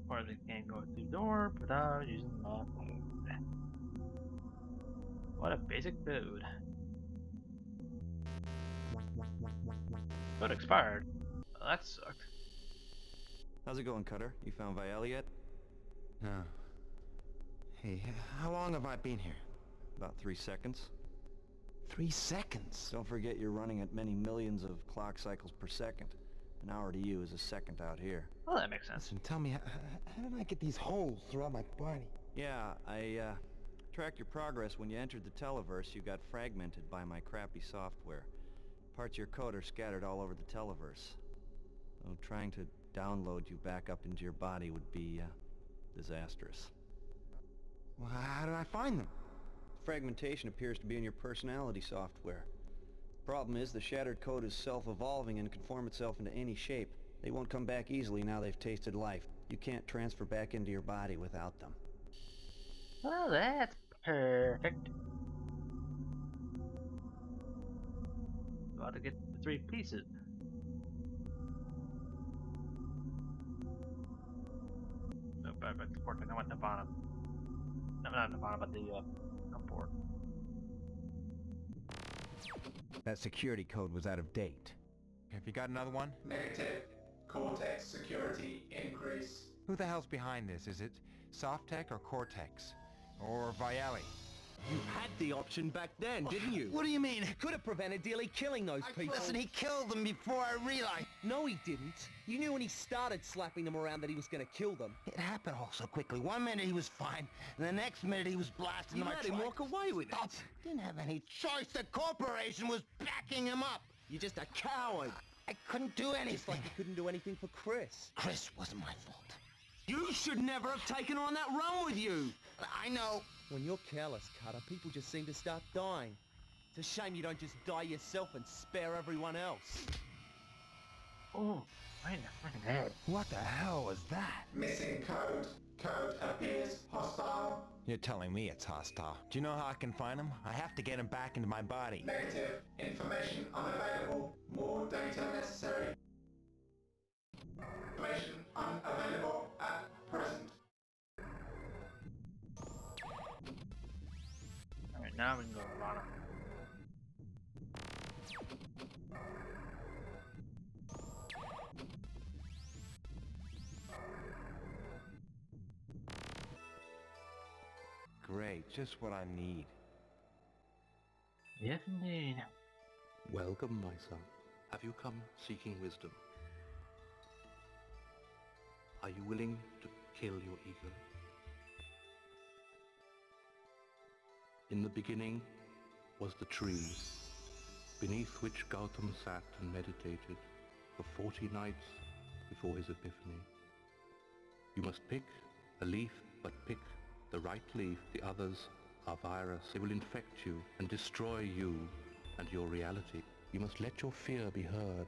Or they can't go through the door without using the phone. What a basic code. Code expired. Well, that sucked. How's it going, Cutter? You found Viali yet? No. Hey, how long have I been here? About 3 seconds. 3 seconds? Don't forget you're running at many millions of clock cycles per second. An hour to you is a second out here. Well, that makes sense. Listen, tell me, how did I get these holes throughout my body? Yeah, I tracked your progress. When you entered the televerse, you got fragmented by my crappy software. Parts of your code are scattered all over the televerse. Though trying to download you back up into your body would be disastrous. Well, how do I find them? Fragmentation appears to be in your personality software. Problem is, the shattered code is self-evolving and can form itself into any shape. They won't come back easily now they've tasted life. You can't transfer back into your body without them. Well, that's perfect. About to get the 3 pieces. No, but the Cortex. I want Nirvana. No, not Nirvana, but the Humport. That security code was out of date. Have you got another one? Negative. Cortex security increase. Who the hell's behind this? Is it Softtech or Cortex? Or Viali? You had the option back then, didn't you? What do you mean? Could have prevented Dilly killing those people. Listen, he killed them before I realized. No, he didn't. You knew when he started slapping them around that he was going to kill them. It happened all so quickly. 1 minute he was fine, and the next minute he was blasting You my let him walk away with it. Didn't have any choice. The corporation was backing him up. You're just a coward. I couldn't do anything. Just like you couldn't do anything for Chris. Chris wasn't my fault. You should never have taken on that run with you. I know. When you're careless, Cutter, people just seem to start dying. It's a shame you don't just die yourself and spare everyone else. Oh, right in the freaking head. What the hell was that? Missing code. Code appears hostile. You're telling me it's hostile. Do you know how I can find him? I have to get him back into my body. Negative. Information unavailable. More data necessary. Information unavailable at present. Alright, now we can go to Nirvana. Great, just what I need. Yes, indeed. Welcome, my son. Have you come seeking wisdom? Are you willing to kill your ego? In the beginning was the tree, beneath which Gautam sat and meditated for 40 nights before his epiphany. You must pick a leaf, but pick the right leaf. The others are virus. They will infect you and destroy you and your reality. You must let your fear be heard.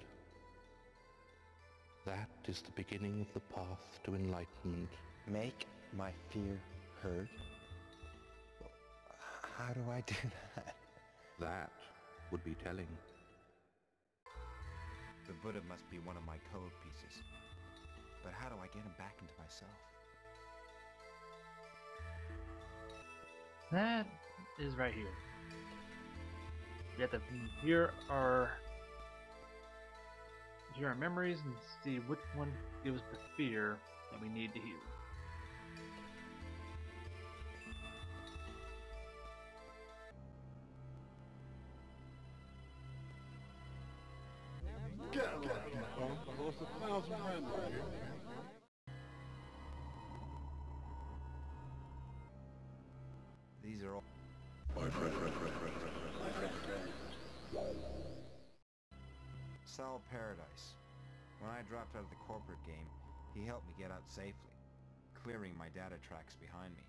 That is the beginning of the path to enlightenment. Make my fear heard? How do I do that? That would be telling. The Buddha must be one of my code pieces. But how do I get him back into myself? That is right here. You have to hear our memories and see which one gives the fear that we need to hear. These are all... Sal Paradise. When I dropped out of the corporate game, he helped me get out safely, clearing my data tracks behind me.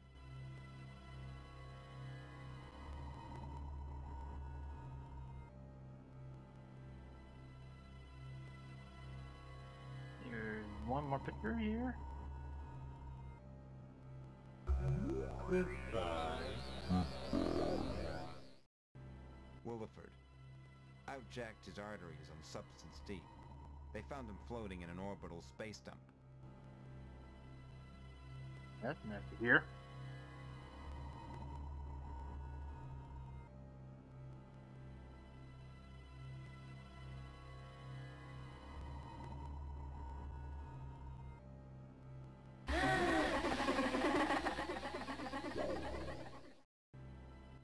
There's one more picture here. Williford. Outjacked his arteries on Substance Deep. They found him floating in an orbital space dump. That's nice to hear.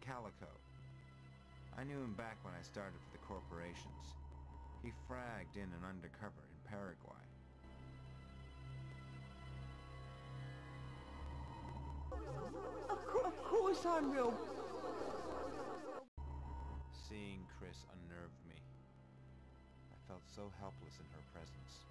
Calico. I knew him back when I started for the corporations. He fragged in and undercover in Paraguay. Of course I'm real. Seeing Chris unnerved me. I felt so helpless in her presence.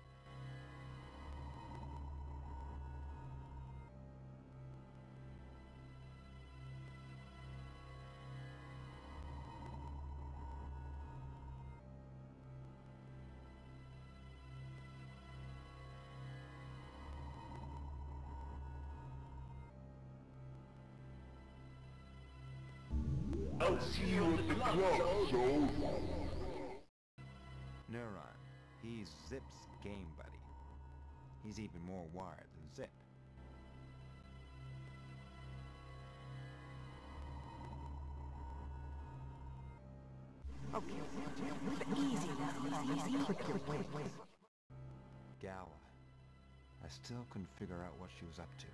I'll see you at the club, so... Neuron. He's Zip's game buddy. He's even more wired than Zip. Okay, easy now. Easy, click your way. Gala. I still couldn't figure out what she was up to.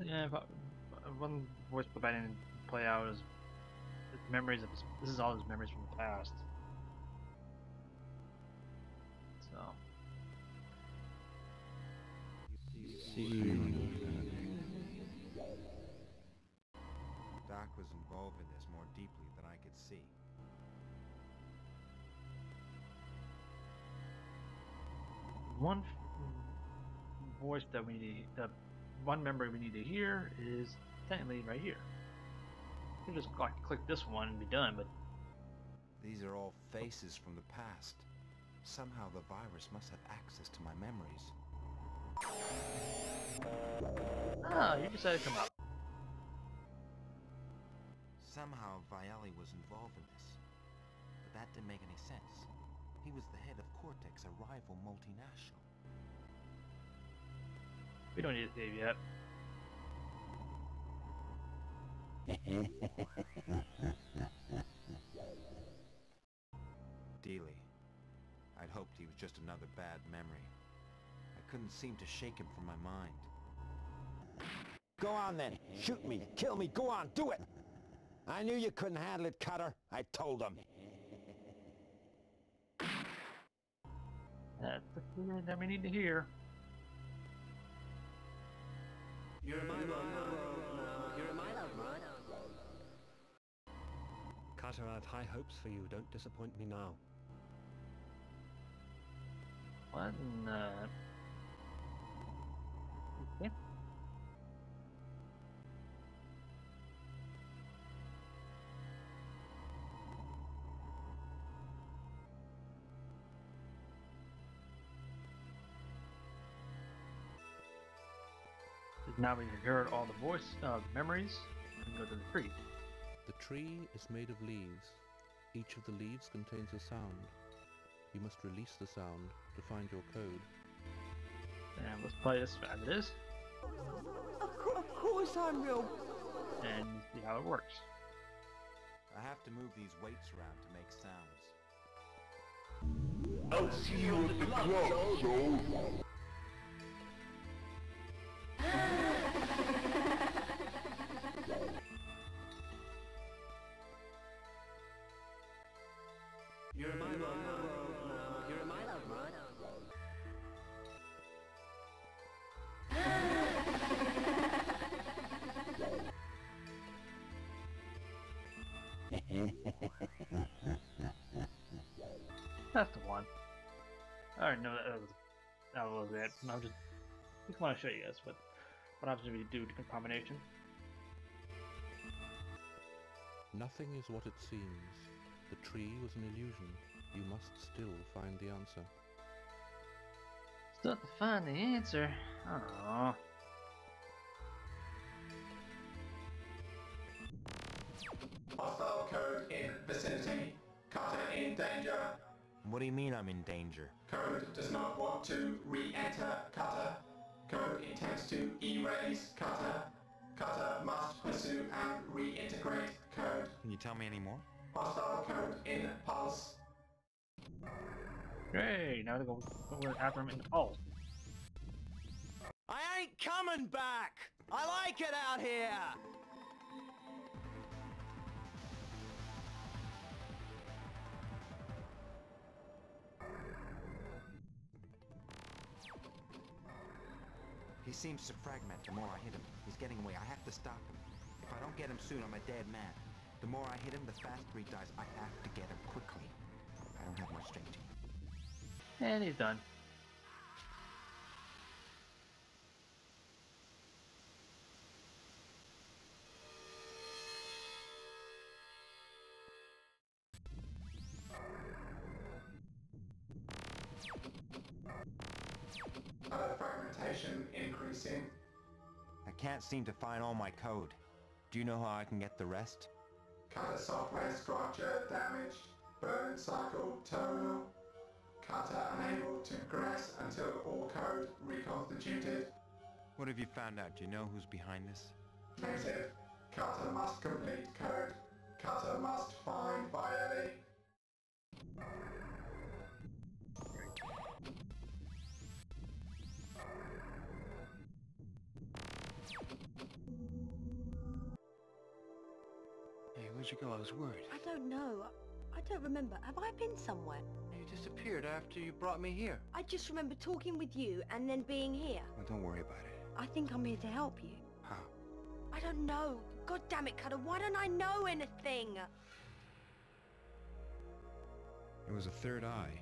Yeah, but one voice clip I didn't play out is memories of his. This is all his memories from the past. So. Doc was involved in this more deeply than I could see. One voice that we need, the one memory we need to hear is technically right here. You can just click this one and be done, but These are all faces from the past. Somehow the virus must have access to my memories. ah, you decided to come out. Somehow Viali was involved in this. But that didn't make any sense. He was the head of Cortex, a rival multinational. We don't need to save yet. Dealey. I'd hoped he was just another bad memory. I couldn't seem to shake him from my mind. Go on then. Shoot me. Kill me. Go on. Do it. I knew you couldn't handle it, Cutter. I told him. That's the fear that we need to hear. You're my Carter, I had high hopes for you. Don't disappoint me now. What in the... Okay. Now we heard all the voice memories and go to the tree. The tree is made of leaves. Each of the leaves contains a sound. You must release the sound to find your code. And let's play this as it is. Of course I'm real. And see how it works. I have to move these weights around to make sounds. I'll see you at the club, so... You're my love, you're my love, That's the one. I already know that was it. I just want to show you guys what happens if you do the combination. Nothing is what it seems. The tree was an illusion. You must still find the answer. Still have to find the answer. Aww. Hostile code in vicinity. Carter in danger. What do you mean I'm in danger? Code does not want to re-enter Carter. Code intends to erase Carter. Carter must pursue and reintegrate code. Can you tell me any more? Hostile code in pulse. Great, now to go after him in the pulse. I ain't coming back! I like it out here! He seems to fragment the more I hit him. He's getting away. I have to stop him. If I don't get him soon, I'm a dead man. The more I hit him, the faster he dies. I have to get him quickly. I don't have much strength. And he's done. Fragmentation increasing. I can't seem to find all my code. Do you know how I can get the rest? Cutter software structure damaged. Burn cycle terminal. Cutter unable to progress until all code reconstituted. What have you found out? Do you know who's behind this? Negative. Cutter must complete code. Cutter must find Variety. Hey, where'd you go? I was worried. I don't know. I don't remember. Have I been somewhere? You disappeared after you brought me here. I just remember talking with you and then being here. Well, don't worry about it. I think I'm here to help you. How? I don't know. God damn it, Cutter. Why don't I know anything? It was a third eye.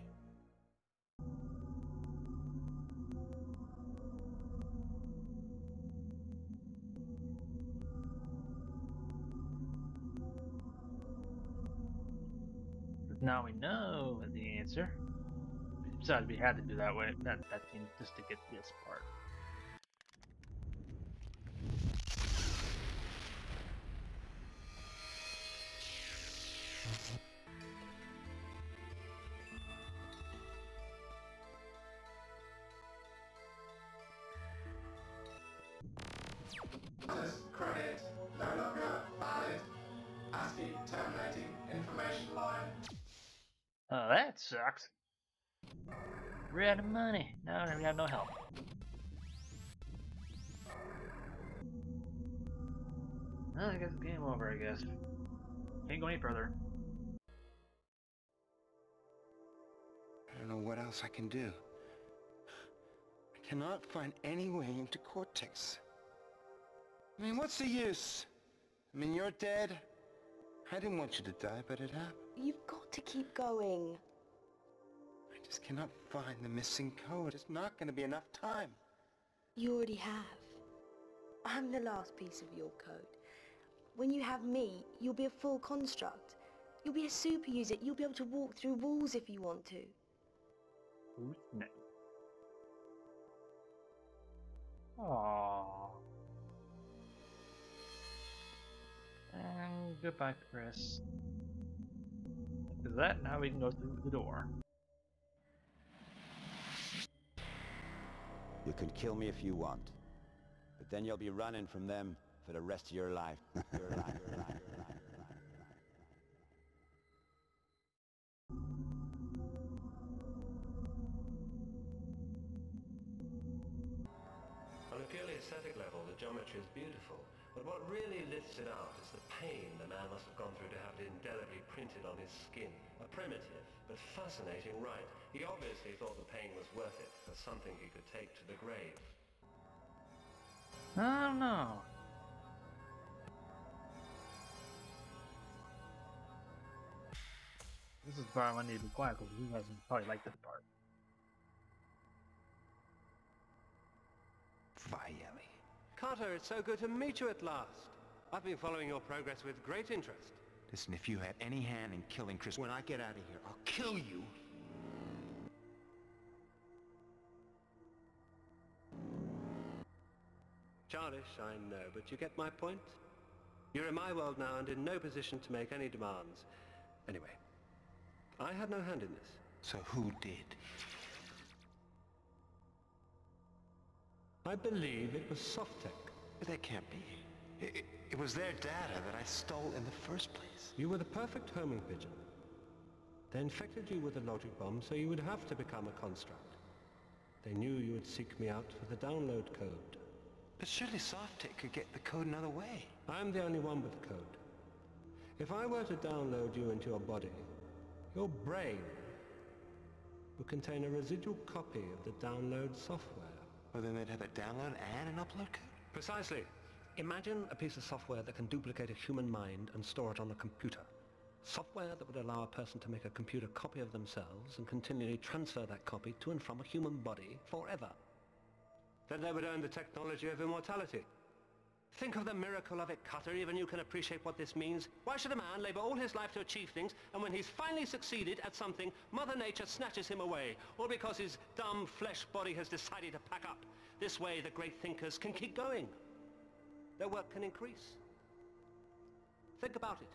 Now we know the answer. Besides, we had to do that way. That thing just to get this part. Credit no longer valid. ASCII terminating information line. Oh, that sucks. We're out of money. Now we have no help. Well, I guess it's game over, I guess. Can't go any further. I don't know what else I can do. I cannot find any way into Cortex. I mean, what's the use? I mean, you're dead. I didn't want you to die, but it happened. You've got to keep going. I just cannot find the missing code. It's not going to be enough time. You already have. I'm the last piece of your code. When you have me, you'll be a full construct. You'll be a super user. You'll be able to walk through walls if you want to. Who's next? Aww. And goodbye, Chris. After that, now we can go through the door. You can kill me if you want, but then you'll be running from them for the rest of your life. On a purely aesthetic level, the geometry is beautiful, but what really lifts it out is the pain the man must have gone through to have it indelibly printed on his skin. A primitive, but fascinating rite. He obviously thought the pain was worth it, as something he could take to the grave. I don't know. This is the part I need to be quiet because you guys probably like this part. Carter, it's so good to meet you at last. I've been following your progress with great interest. Listen, if you had any hand in killing Chris, when I get out of here, I'll kill you. Childish, I know, but you get my point? You're in my world now and in no position to make any demands. Anyway, I had no hand in this. So who did? I believe it was Softtech. But that can't be. It was their data that I stole in the first place. You were the perfect homing pigeon. They infected you with a logic bomb, so you would have to become a construct. They knew you would seek me out for the download code. But surely Softtech could get the code another way. I'm the only one with the code. If I were to download you into your body, your brain would contain a residual copy of the download software. Well, then they'd have a download and an upload code? Precisely. Imagine a piece of software that can duplicate a human mind and store it on a computer. Software that would allow a person to make a computer copy of themselves and continually transfer that copy to and from a human body forever. Then they would earn the technology of immortality. Think of the miracle of it, Cutter. Even you can appreciate what this means. Why should a man labor all his life to achieve things, and when he's finally succeeded at something, Mother Nature snatches him away, all because his dumb flesh body has decided to pack up? This way, the great thinkers can keep going. Their work can increase. Think about it.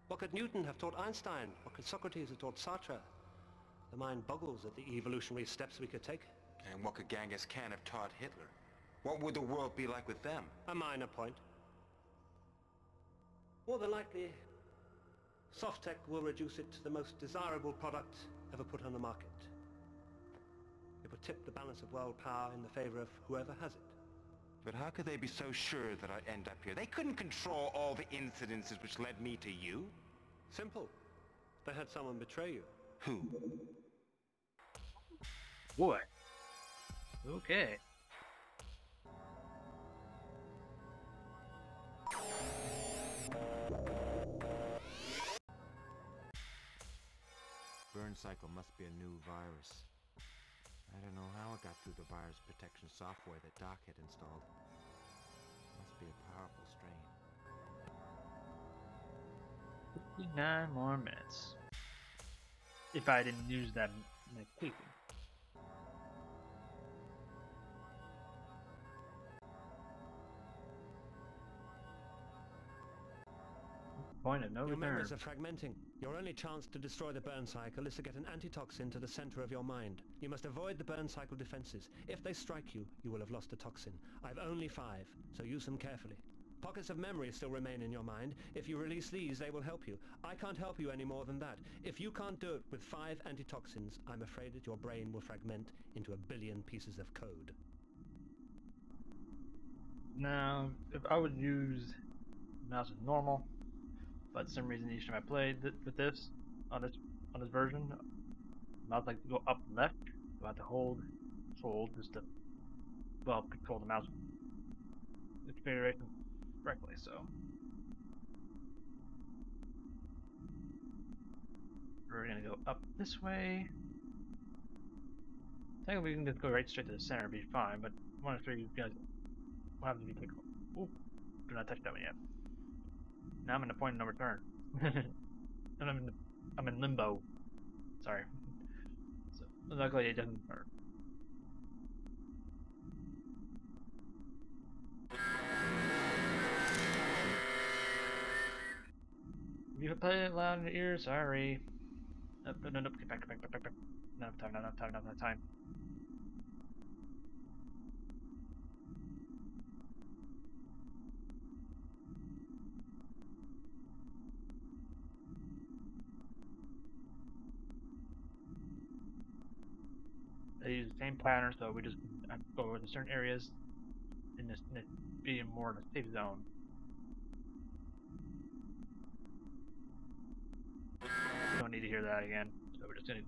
What could Newton have taught Einstein? What could Socrates have taught Sartre? The mind boggles at the evolutionary steps we could take. And what could Genghis Khan have taught Hitler? What would the world be like with them? A minor point. More than likely, Softtech will reduce it to the most desirable product ever put on the market. It will tip the balance of world power in the favor of whoever has it. But how could they be so sure that I'd end up here? They couldn't control all the incidences which led me to you. Simple. They had someone betray you. Who? Boy. Okay. Burn cycle must be a new virus. I don't know how it got through the virus protection software that Doc had installed. Must be a powerful strain. 59 more minutes. If I didn't use that medication. Point of no Your return. memories are fragmenting. Your only chance to destroy the burn cycle is to get an antitoxin to the center of your mind. You must avoid the burn cycle defenses. If they strike you, you will have lost a toxin. I've only 5, so use them carefully. Pockets of memory still remain in your mind. If you release these, they will help you. I can't help you any more than that. If you can't do it with 5 antitoxins, I'm afraid that your brain will fragment into 1 billion pieces of code. Now, if I would use mouse as normal, but for some reason each time I played with this on this version, mouse like to go up and left, so I have to hold just to control the mouse configuration correctly. So We're gonna go up this way. I think we can just go right straight to the center and be fine, but I want to show you guys what happens if you take. Ooh, do not touch that one yet. Now I'm in the point of no return. And I'm in limbo. Sorry. So luckily it doesn't hurt. If you play it loud in your ears, sorry. Nope, no, get back. Not enough time. They use the same pattern, so we just go over to certain areas in this being more of a safe zone. Don't need to hear that again, so we're just gonna.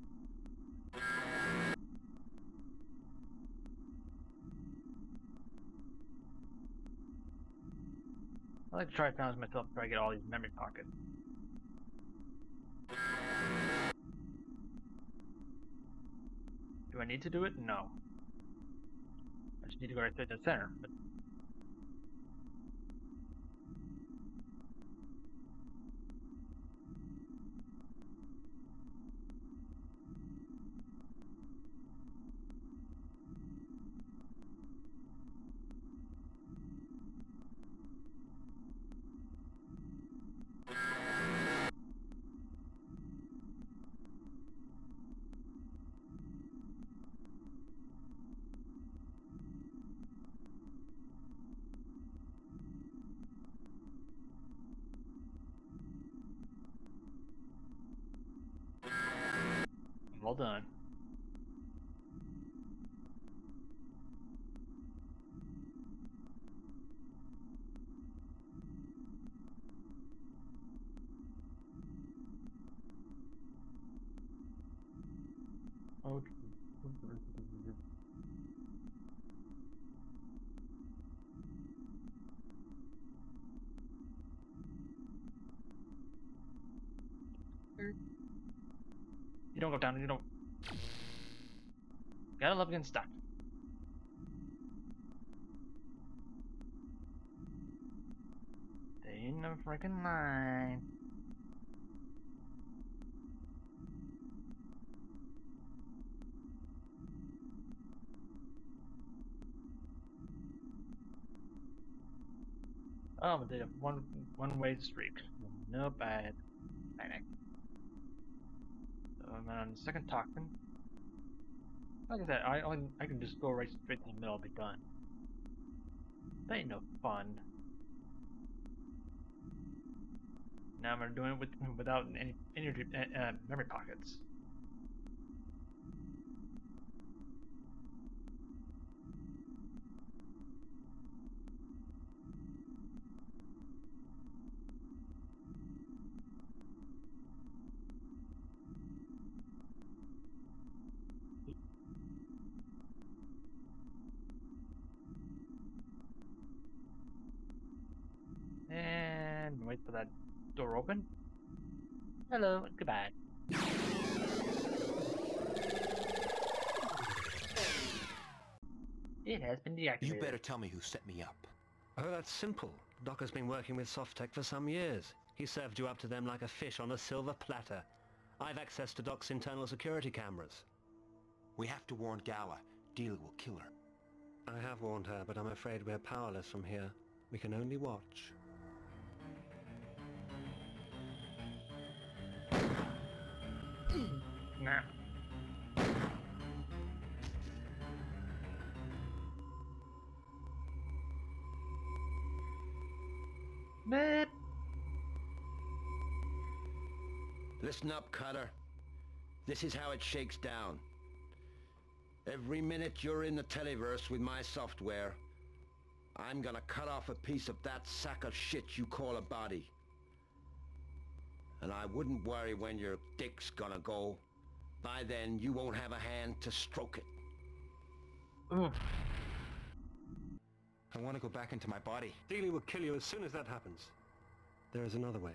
I like to try to balance myself, try to get all these memory pockets. Do I need to do it? No. I just need to go right straight to the center. But I'm all done. Okay. You don't go down, you don't. Gotta love getting stuck. Stay in the freaking line. Oh, but they have one-way streak. Nope, I had panic. So I'm on the second toxin. Like I said, I can just go right straight to the middle and be done. That ain't no fun. Now I'm doing it without any memory pockets. And wait for that door open. Hello, goodbye. It has been deactivated. You better tell me who set me up. Oh, that's simple. Doc has been working with Softtech for some years. He served you up to them like a fish on a silver platter. I've access to Doc's internal security cameras. We have to warn Gala. Dealer will kill her. I have warned her, but I'm afraid we're powerless from here. We can only watch. Nah. Beep. Listen up, Cutter. This is how it shakes down. Every minute you're in the televerse with my software, I'm gonna cut off a piece of that sack of shit you call a body. And I wouldn't worry when your dick's gonna go. By then, you won't have a hand to stroke it. Oof. I want to go back into my body. Dealey will kill you as soon as that happens. There is another way.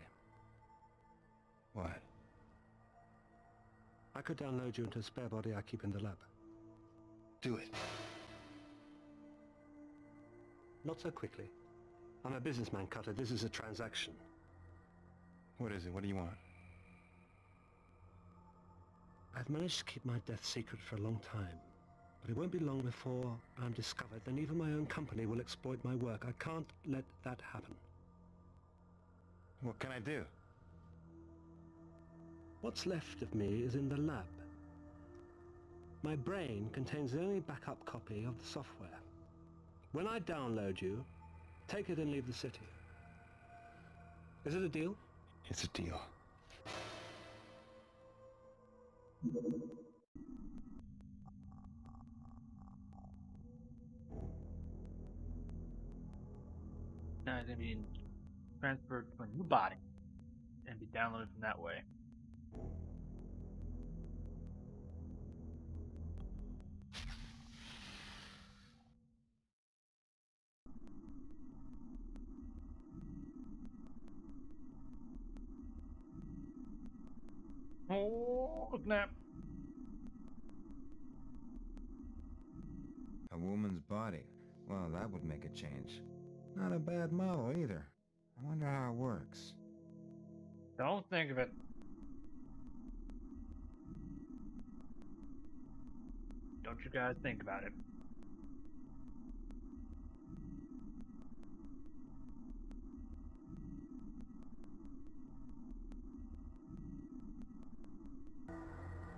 What? I could download you into a spare body I keep in the lab. Do it. Not so quickly. I'm a businessman, Cutter. This is a transaction. What is it? What do you want? I've managed to keep my death secret for a long time. But it won't be long before I'm discovered, and even my own company will exploit my work. I can't let that happen. What can I do? What's left of me is in the lab. My brain contains the only backup copy of the software. When I download you, take it and leave the city. Is it a deal? It's a deal. Now it's going to be transferred to a new body and be downloaded from that way. Oh, snap. A woman's body. Well, that would make a change. Not a bad model either. I wonder how it works. Don't think of it. Don't you guys think about it.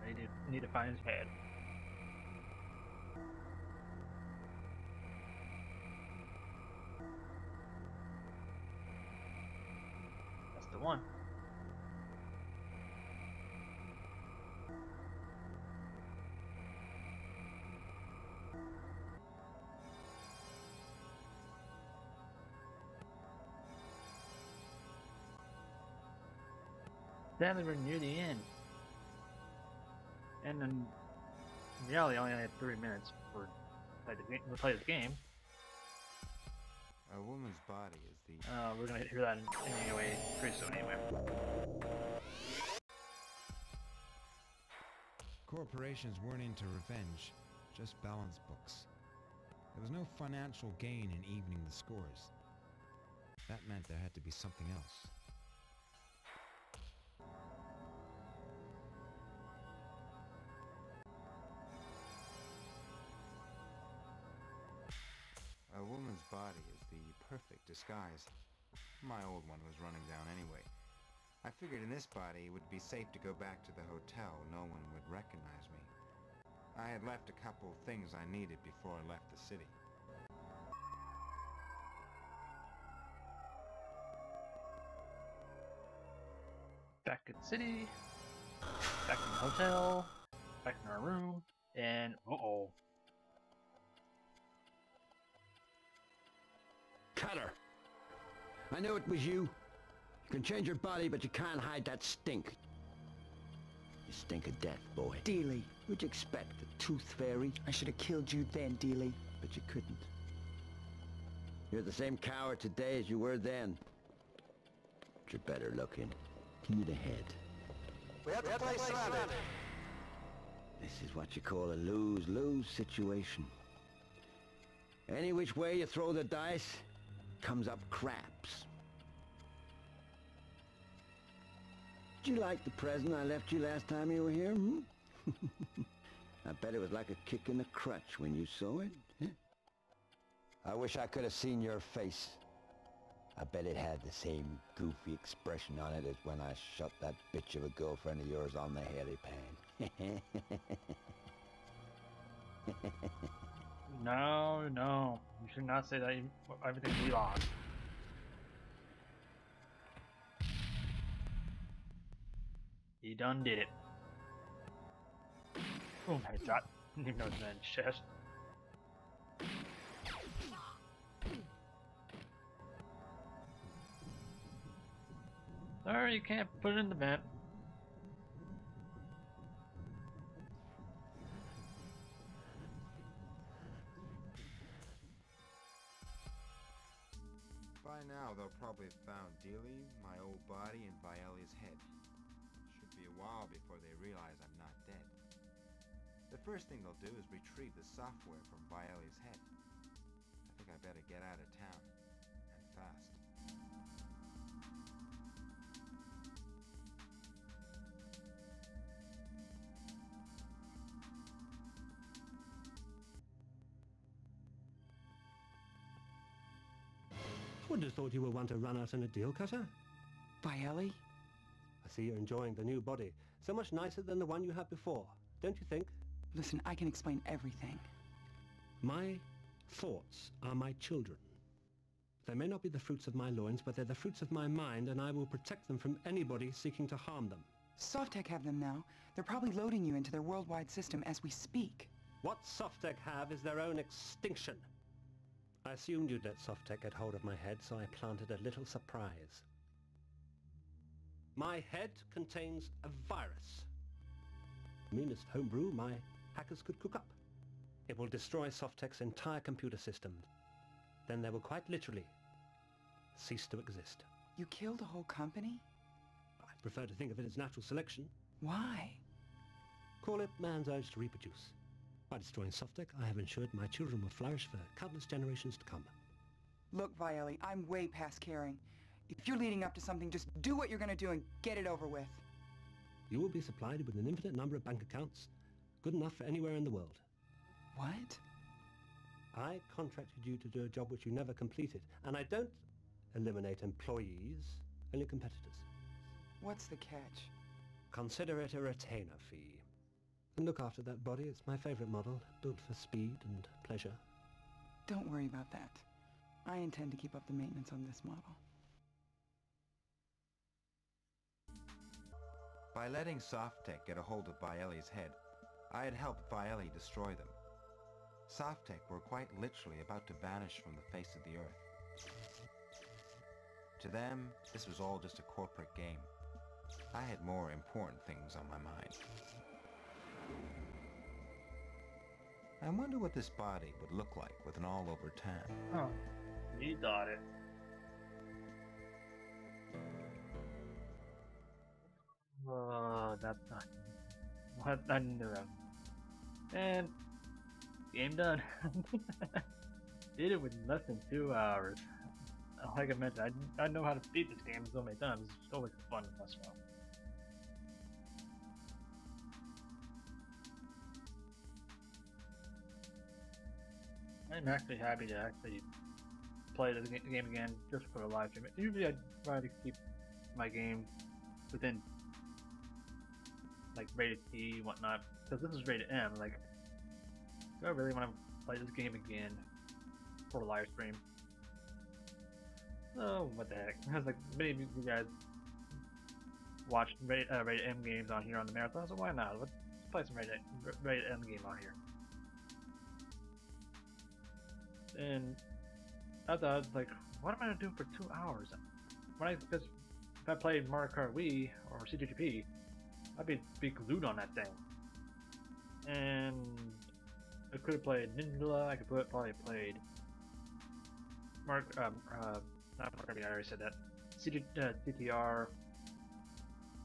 I need to find his head. That's the one. Sadly, we're near the end. And in reality, I only had 3 minutes for play this game. A woman's body is the... We're gonna hear that anyway, pretty soon anyway. Corporations weren't into revenge, just balance books. There was no financial gain in evening the scores. That meant there had to be something else. A woman's body is the perfect disguise. My old one was running down anyway. I figured in this body it would be safe to go back to the hotel. No one would recognize me. I had left a couple of things I needed before I left the city. Back at the city, back in the hotel, back in our room, and uh-oh. Cutter! I knew it was you. You can change your body, but you can't hide that stink. You stink of death, boy. Dealey. What'd you expect, a tooth fairy? I should have killed you then, Dealey. But you couldn't. You're the same coward today as you were then. But you're better looking. Give me the head. We have to play surrounded. This is what you call a lose-lose situation. Any which way you throw the dice, comes up craps. Did you like the present I left you last time you were here, hmm? I bet it was like a kick in the crutch when you saw it. Huh? I wish I could have seen your face. I bet it had the same goofy expression on it as when I shot that bitch of a girlfriend of yours on the hairy pan. No, no. You should not say that. Everything we lost. He done did it. Boom, headshot. Didn't even know it was in his chest. Sorry, you can't put it in the vent. By now, they'll probably have found Dealey, my old body, and Vieli's head. Should be a a while before they realize I'm not dead. The first thing they'll do is retrieve the software from Viali's head. I think I better get out of town, and fast. I wouldn't have thought you would want to run out on a deal cutter. Viali? I see you're enjoying the new body. So much nicer than the one you had before, don't you think? Listen, I can explain everything. My thoughts are my children. They may not be the fruits of my loins, but they're the fruits of my mind, and I will protect them from anybody seeking to harm them. Softtech have them now. They're probably loading you into their worldwide system as we speak. What Softtech have is their own extinction. I assumed you'd let Softtech get hold of my head, so I planted a little surprise. My head contains a virus. The meanest homebrew my hackers could cook up. It will destroy Softtech's entire computer system. Then they will quite literally cease to exist. You killed a whole company? I prefer to think of it as natural selection. Why? Call it man's urge to reproduce. By destroying Softtech, I have ensured my children will flourish for countless generations to come. Look, Viali, I'm way past caring. If you're leading up to something, just do what you're gonna do and get it over with. You will be supplied with an infinite number of bank accounts, good enough for anywhere in the world. What? I contracted you to do a job which you never completed, and I don't eliminate employees, only competitors. What's the catch? Consider it a retainer fee. And look after that body, it's my favorite model, built for speed and pleasure. Don't worry about that. I intend to keep up the maintenance on this model. By letting Softtech get a hold of Viali's head, I had helped Viali destroy them. Softtech were quite literally about to vanish from the face of the earth. To them, this was all just a corporate game. I had more important things on my mind. I wonder what this body would look like with an all-over tan. Oh, you thought it. Oh, that's not what I knew. And game done. Did it with less than 2 hours. Like I mentioned, I know how to beat this game so many times. It's always fun to mess around. I'm actually happy to actually play the game again just for a live stream. Usually I try to keep my game within like rated T and whatnot, because this is rated M. Like, do I really want to play this game again for a live stream? Oh, what the heck? Because like many of you guys watch rated M games on here on the marathon, so why not? Let's play some rated M game on here. And I thought, like, what am I gonna do for 2 hours? Because if I played Mario Kart Wii or CGP, I'd be glued on that thing. And I could have played Ninja. I could probably played not Mario Kart. I already said that. CTR.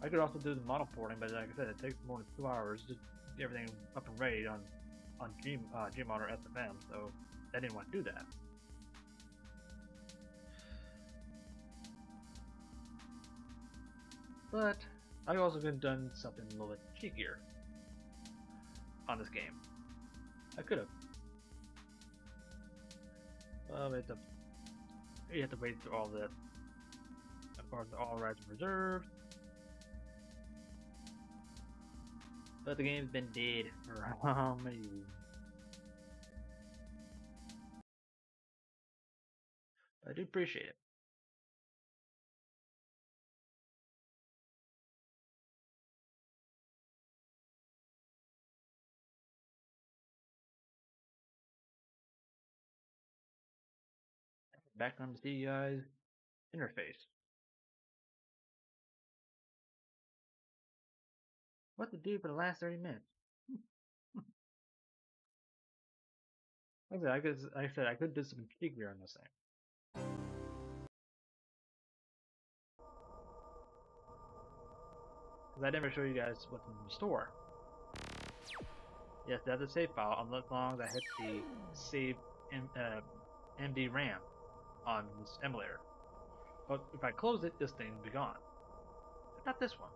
I could also do the model porting, but like I said, it takes more than 2 hours to get everything up and ready on Gmod or SFM. So I didn't want to do that. But I also could have done something a little bit cheekier on this game. I could have. You have to wait through all that. Of course, all rights are reserved. But the game's been dead for how many years? I do appreciate it. Back on the CGI's interface. What to do for the last 30 minutes? Like I said, I could do some cheekier on this thing. Because I never show you guys what's in the store. Yes, that's a save file, as long as I hit the save MD RAM on this emulator. But if I close it, this thing will be gone. But not this one.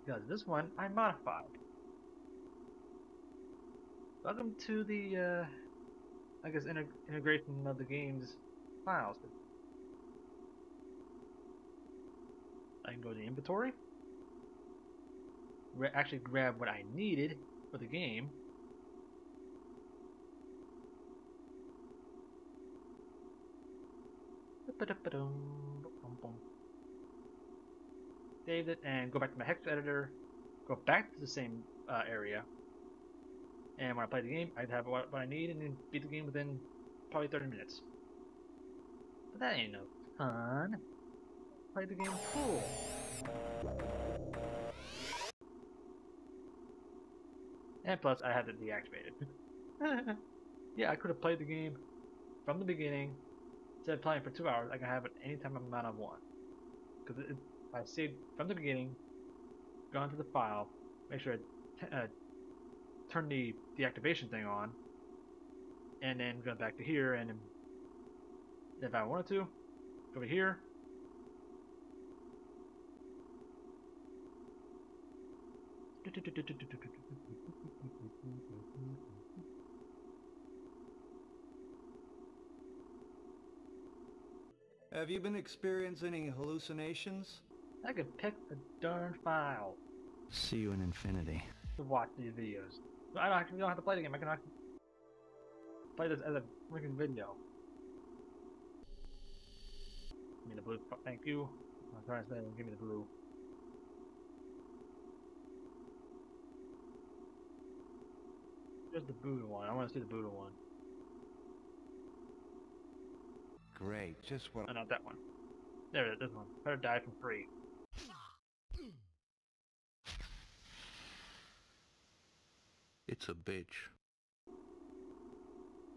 Because this one I modified. Welcome to the, I guess, integration of the game's files. I can go to the inventory, actually grab what I needed for the game. Save it and go back to my hex editor, go back to the same area, and when I play the game, I'd have what I need and then beat the game within probably 30 minutes. But that ain't no fun. Play the game full. And plus, I had to deactivate it. Yeah, I could have played the game from the beginning. Instead of playing for 2 hours, I can have it anytime amount I want. Because I saved from the beginning, gone to the file, make sure I turn the deactivation thing on, and then go back to here, and if I wanted to, go over here. Have you been experiencing any hallucinations? I could pick a darn file See you in infinity. to watch these videos. So I don't have to play the game. I can actually play this as a freaking video. Give me the blue. Thank you. I'm trying to say, give me the blue. There's the Buddha one. I want to see the Buddha one. Great, just what... Oh, not that one. There it is, this one. Better die from free. It's a bitch.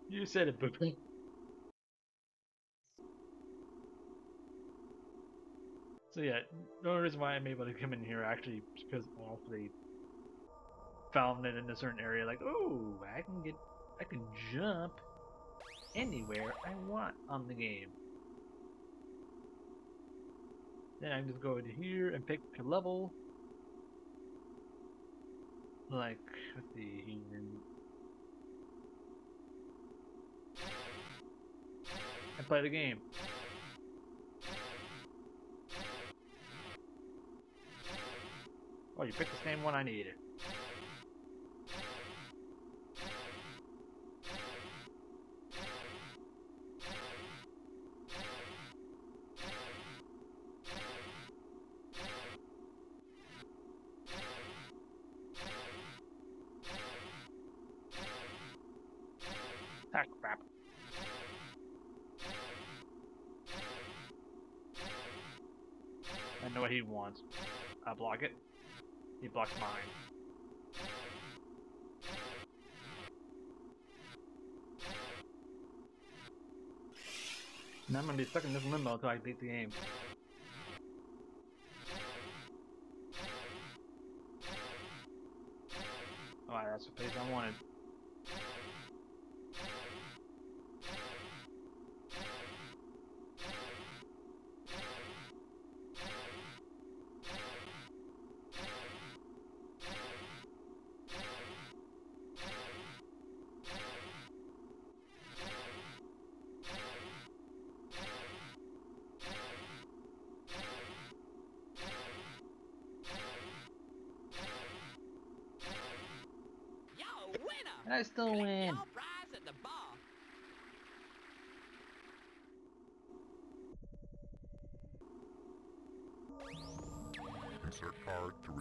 You said it, Buddha. So yeah, the only reason why I'm able to come in here actually is because I actually found it in a certain area. Like, oh, I can jump anywhere I want on the game. Then I can just go into here and pick a level. Like, let's see here. And play the game. Oh, you picked the same one I needed. Ah, crap. I know what he wants. I block it. He blocks mine. Now I'm gonna be stuck in this limbo until I beat the game. Alright, that's the place I wanted. I still win. Your prize at the bar. Insert card to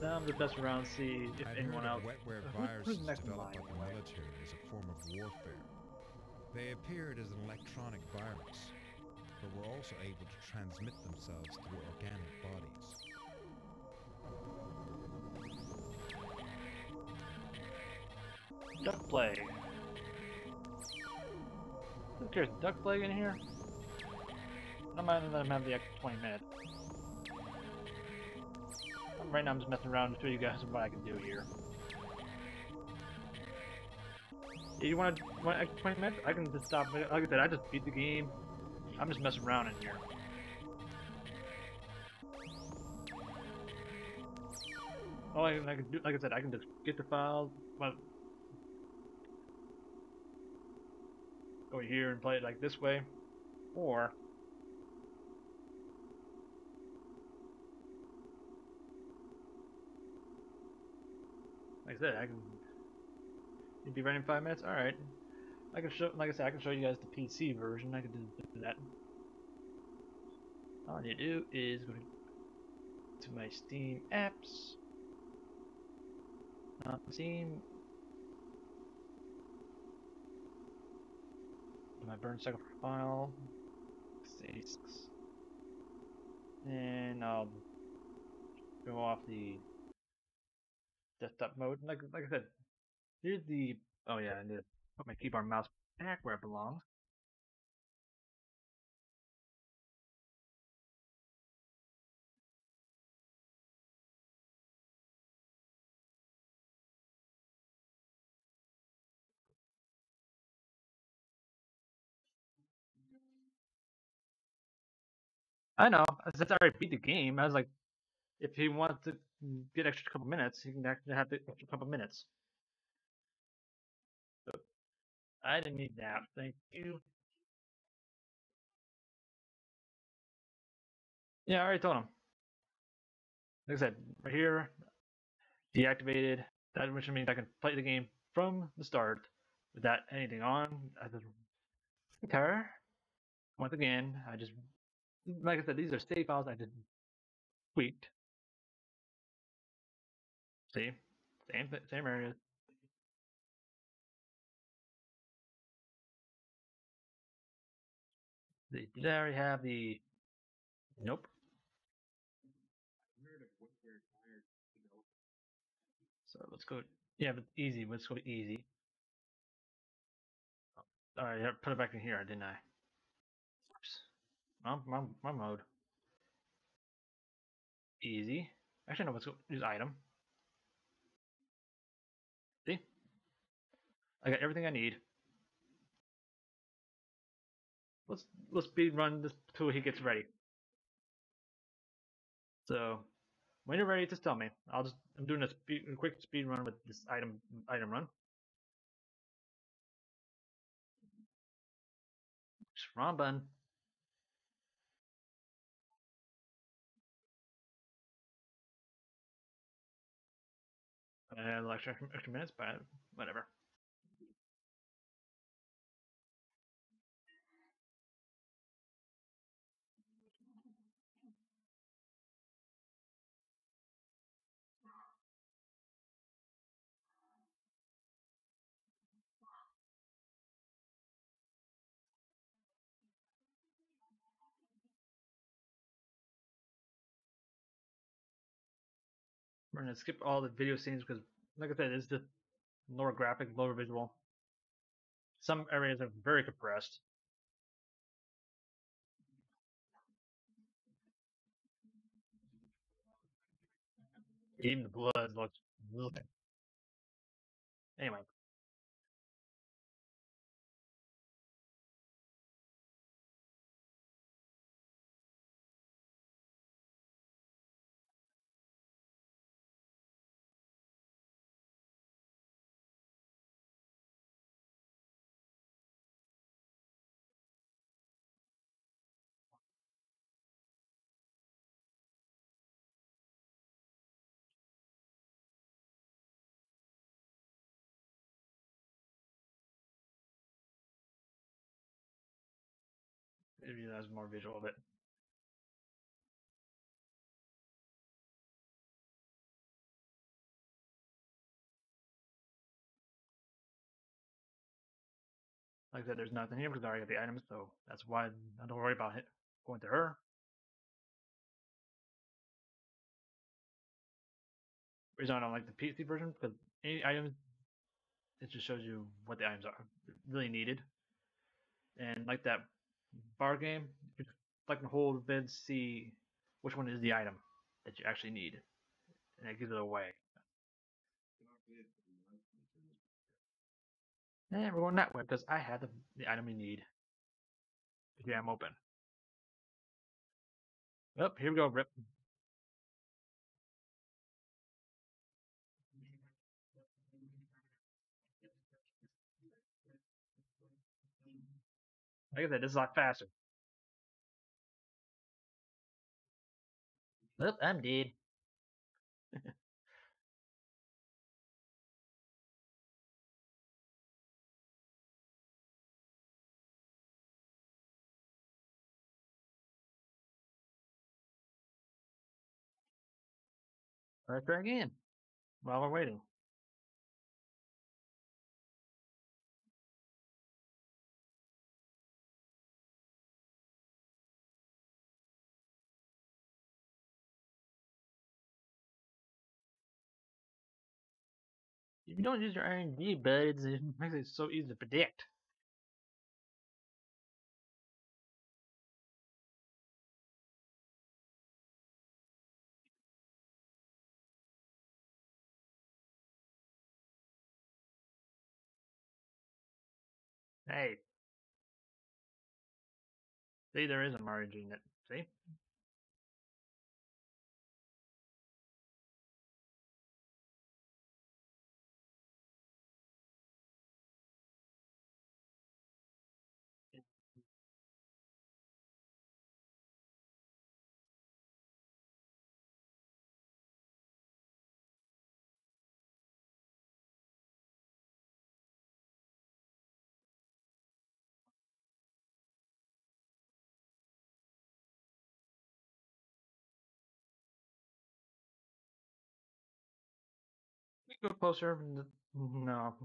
I'm the best around, see if I've anyone heard else. of wetware Who's viruses next in developed line? by the military as a form of warfare. They appeared as an electronic virus, but were also able to transmit themselves through organic bodies. Duck plague. Who cares? Duck plague in here? I don't mind letting them have the extra 20 minutes. Right now I'm just messing around to show you guys what I can do here. You want extra 20 minutes? I can just stop. Like I said, I just beat the game. I'm just messing around in here. Oh, I can do, like I said, I can just get the files, well, go here and play it like this way, or like I said, I can. You'd be ready in 5 minutes. All right. I can show, like I said, I can show you guys the PC version. I can do that. All I need to do is go to my Steam apps. Steam. My burn cycle file. 86. And I'll go off the desktop mode. Like I said, here's the. Oh yeah, I need to put my keyboard and mouse back where it belongs. I know. Since I already beat the game, I was like, if he wants to get extra couple minutes, he can actually have the extra couple minutes. So I didn't need that. Thank you. Yeah, I already told him. Like I said, right here, deactivated. That which means I can play the game from the start without anything on. I just okay. Once again, I just like I said, these are save files I just tweaked. See, same areas. Did I already have the? Nope. So let's go. Yeah, but easy. Let's go easy. All right, put it back in here, didn't I? Oops. My mode. Easy. Actually, no. Let's go use item. See, I got everything I need. Let's speed run this till he gets ready. So when you're ready, just tell me. I'm doing a quick speed run with this item run. Wrong button. Extra minutes, but whatever. We're gonna skip all the video scenes because, like I said, it's just lower graphic, lower visual. Some areas are very compressed. Even the blood looks. Anyway. Maybe that's more visual of it. Like I said, there's nothing here because I already got the items, so that's why I don't worry about it going to her. The reason I don't like the PC version because any items it just shows you what the items are really needed. And like that bar game, you just like to hold bid, see which one is the item that you actually need, and it gives it away. And we're going that way because I have the item we need. Yeah, I'm open. Oh, here we go, Rip. Like I said, this is a lot faster. Oh, I'm dead. Let's try again while we're waiting. If you don't use your R&D buds, it makes it so easy to predict. Hey, see, there is a margin in it. See? We go closer. No.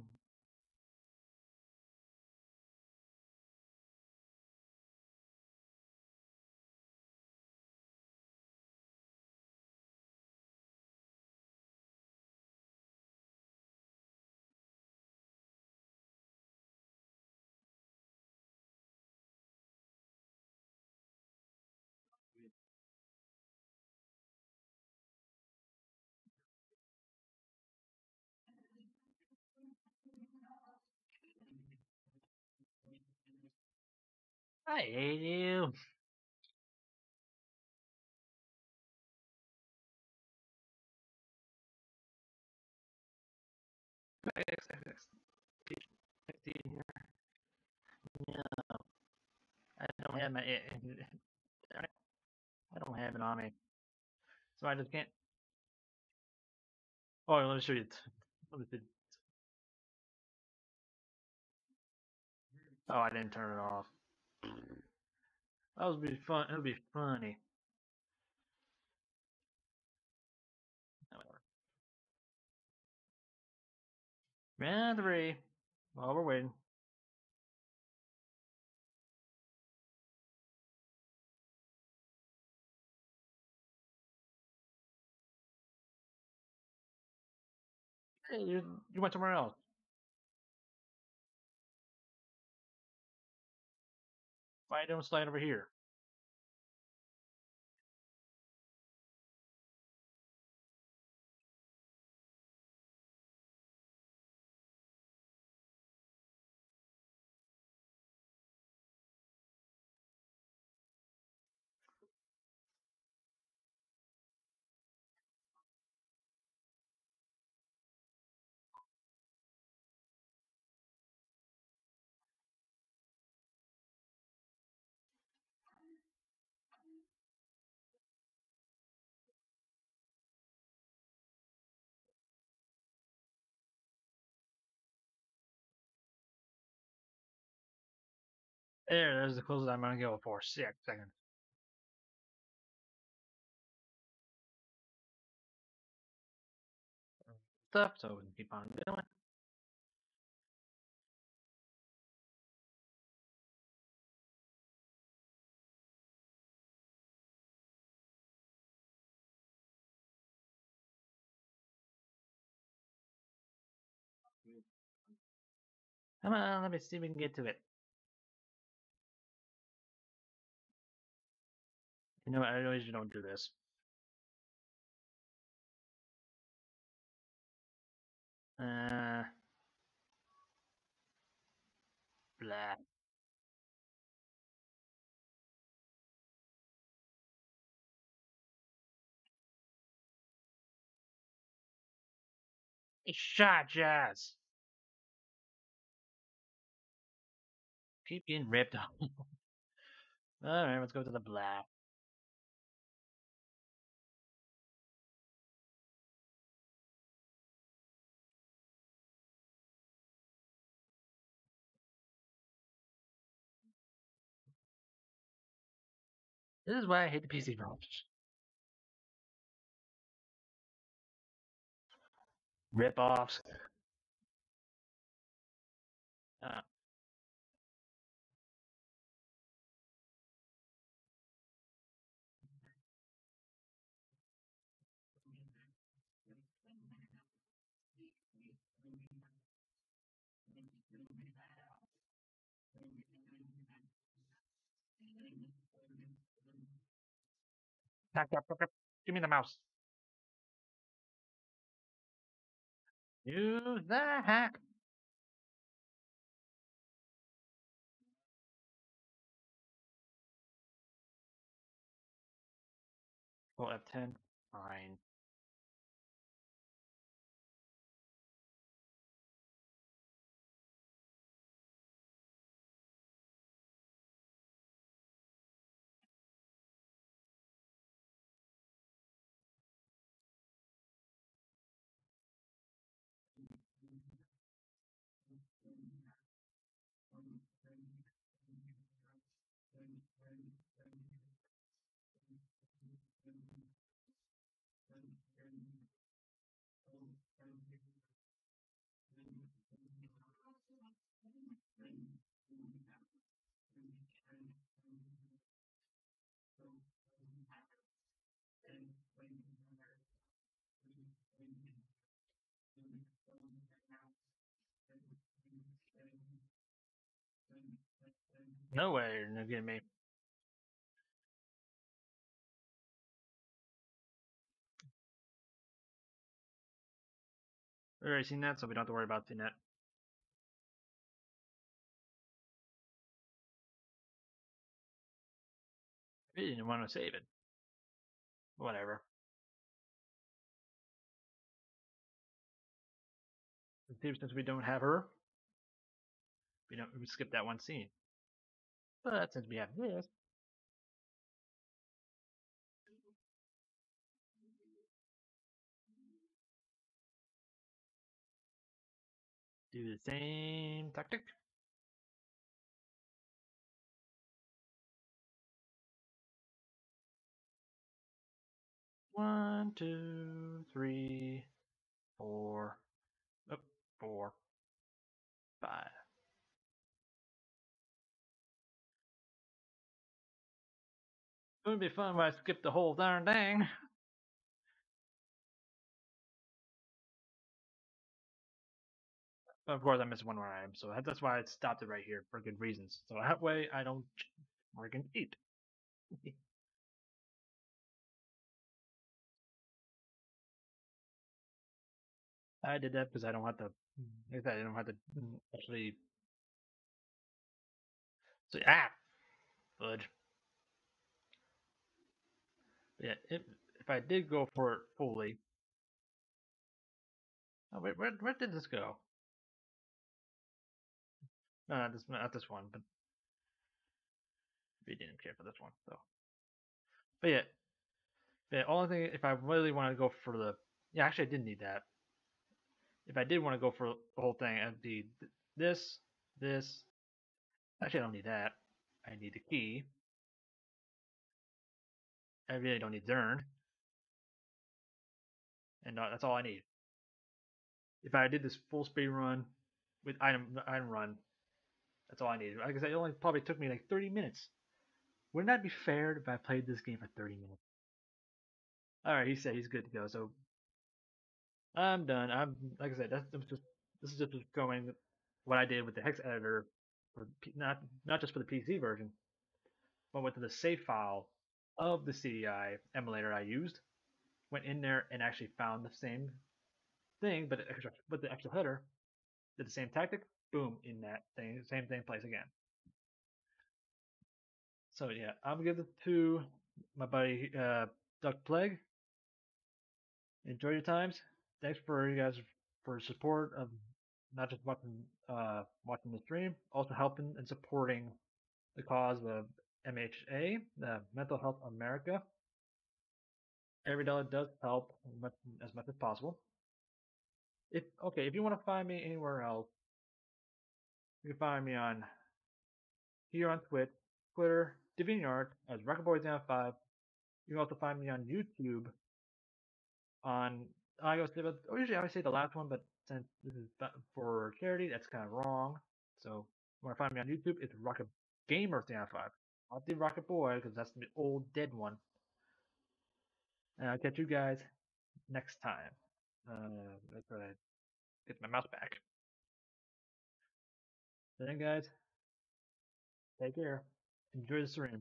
I hate you. No, I don't have my. I don't have it on me, so I just can't. Oh, let me show you. Let me see. Oh, I didn't turn it off. That would be fun. It would be funny. Round 3. While we're waiting. Hey, you went somewhere else. Why don't slide over here? There's the closest I'm gonna go for 6 seconds. Stuff, so we can keep on going. Come on, let me see if we can get to it. You know what, I usually don't do this. Blah. It's shot, Jazz. Keep getting ripped off. Alright, let's go to the blah. This is why I hate the PC versions. Rip-offs. Give me the mouse. Use the hack. Oh, F10. Fine. No way you're gonna get me. We already seen that, so we don't have to worry about seeing that. We didn't want to save it. Whatever. Since we don't have her, we skip that one scene. But since we have this, do the same tactic. One, two, three, four. Oh, 4, 5. It would be fun if I skipped the whole darn thing. Of course, I missed one more item, so that's why I stopped it right here for good reasons. So that way I don't freaking eat. I did that because I don't have to. I don't have to actually. So fudge. Yeah, if I did go for it fully. Oh wait, where did this go? No, not this one, but we didn't care for this one. So, but yeah, only thing if I really want to go for the actually I did need that. If I did want to go for the whole thing, I'd be this. Actually, I don't need that. I need the key. I really don't need Zern. And that's all I need. If I did this full speed run with item run, that's all I need. Like I said, it only probably took me like 30 minutes. Wouldn't that be fair if I played this game for 30 minutes? Alright, he said he's good to go, so I'm done. Like I said, this is just going what I did with the hex editor, for not just for the PC version, but with the save file of the CDI emulator I used. Went in there and actually found the same thing, but the extra header, did the same tactic. Boom, in that thing, same thing, place again. So yeah, I'm gonna give it to my buddy Duck Plague. Enjoy your times. Thanks for you guys for support of not just watching the stream, also helping and supporting the cause of MHA, the Mental Health America. Every dollar does help as much as possible. If you want to find me anywhere else, you can find me on here on Twitter, DeviantArt as RocketBoys5. You can also find me on YouTube on usually I would say the last one, but since this is for charity, that's kind of wrong. So you want to find me on YouTube, it's Rocket Gamer 5, not the Rocket Boy, because that's the old dead one. And I'll catch you guys next time. That's right. Get my mouse back. Then guys, take care. Enjoy the stream.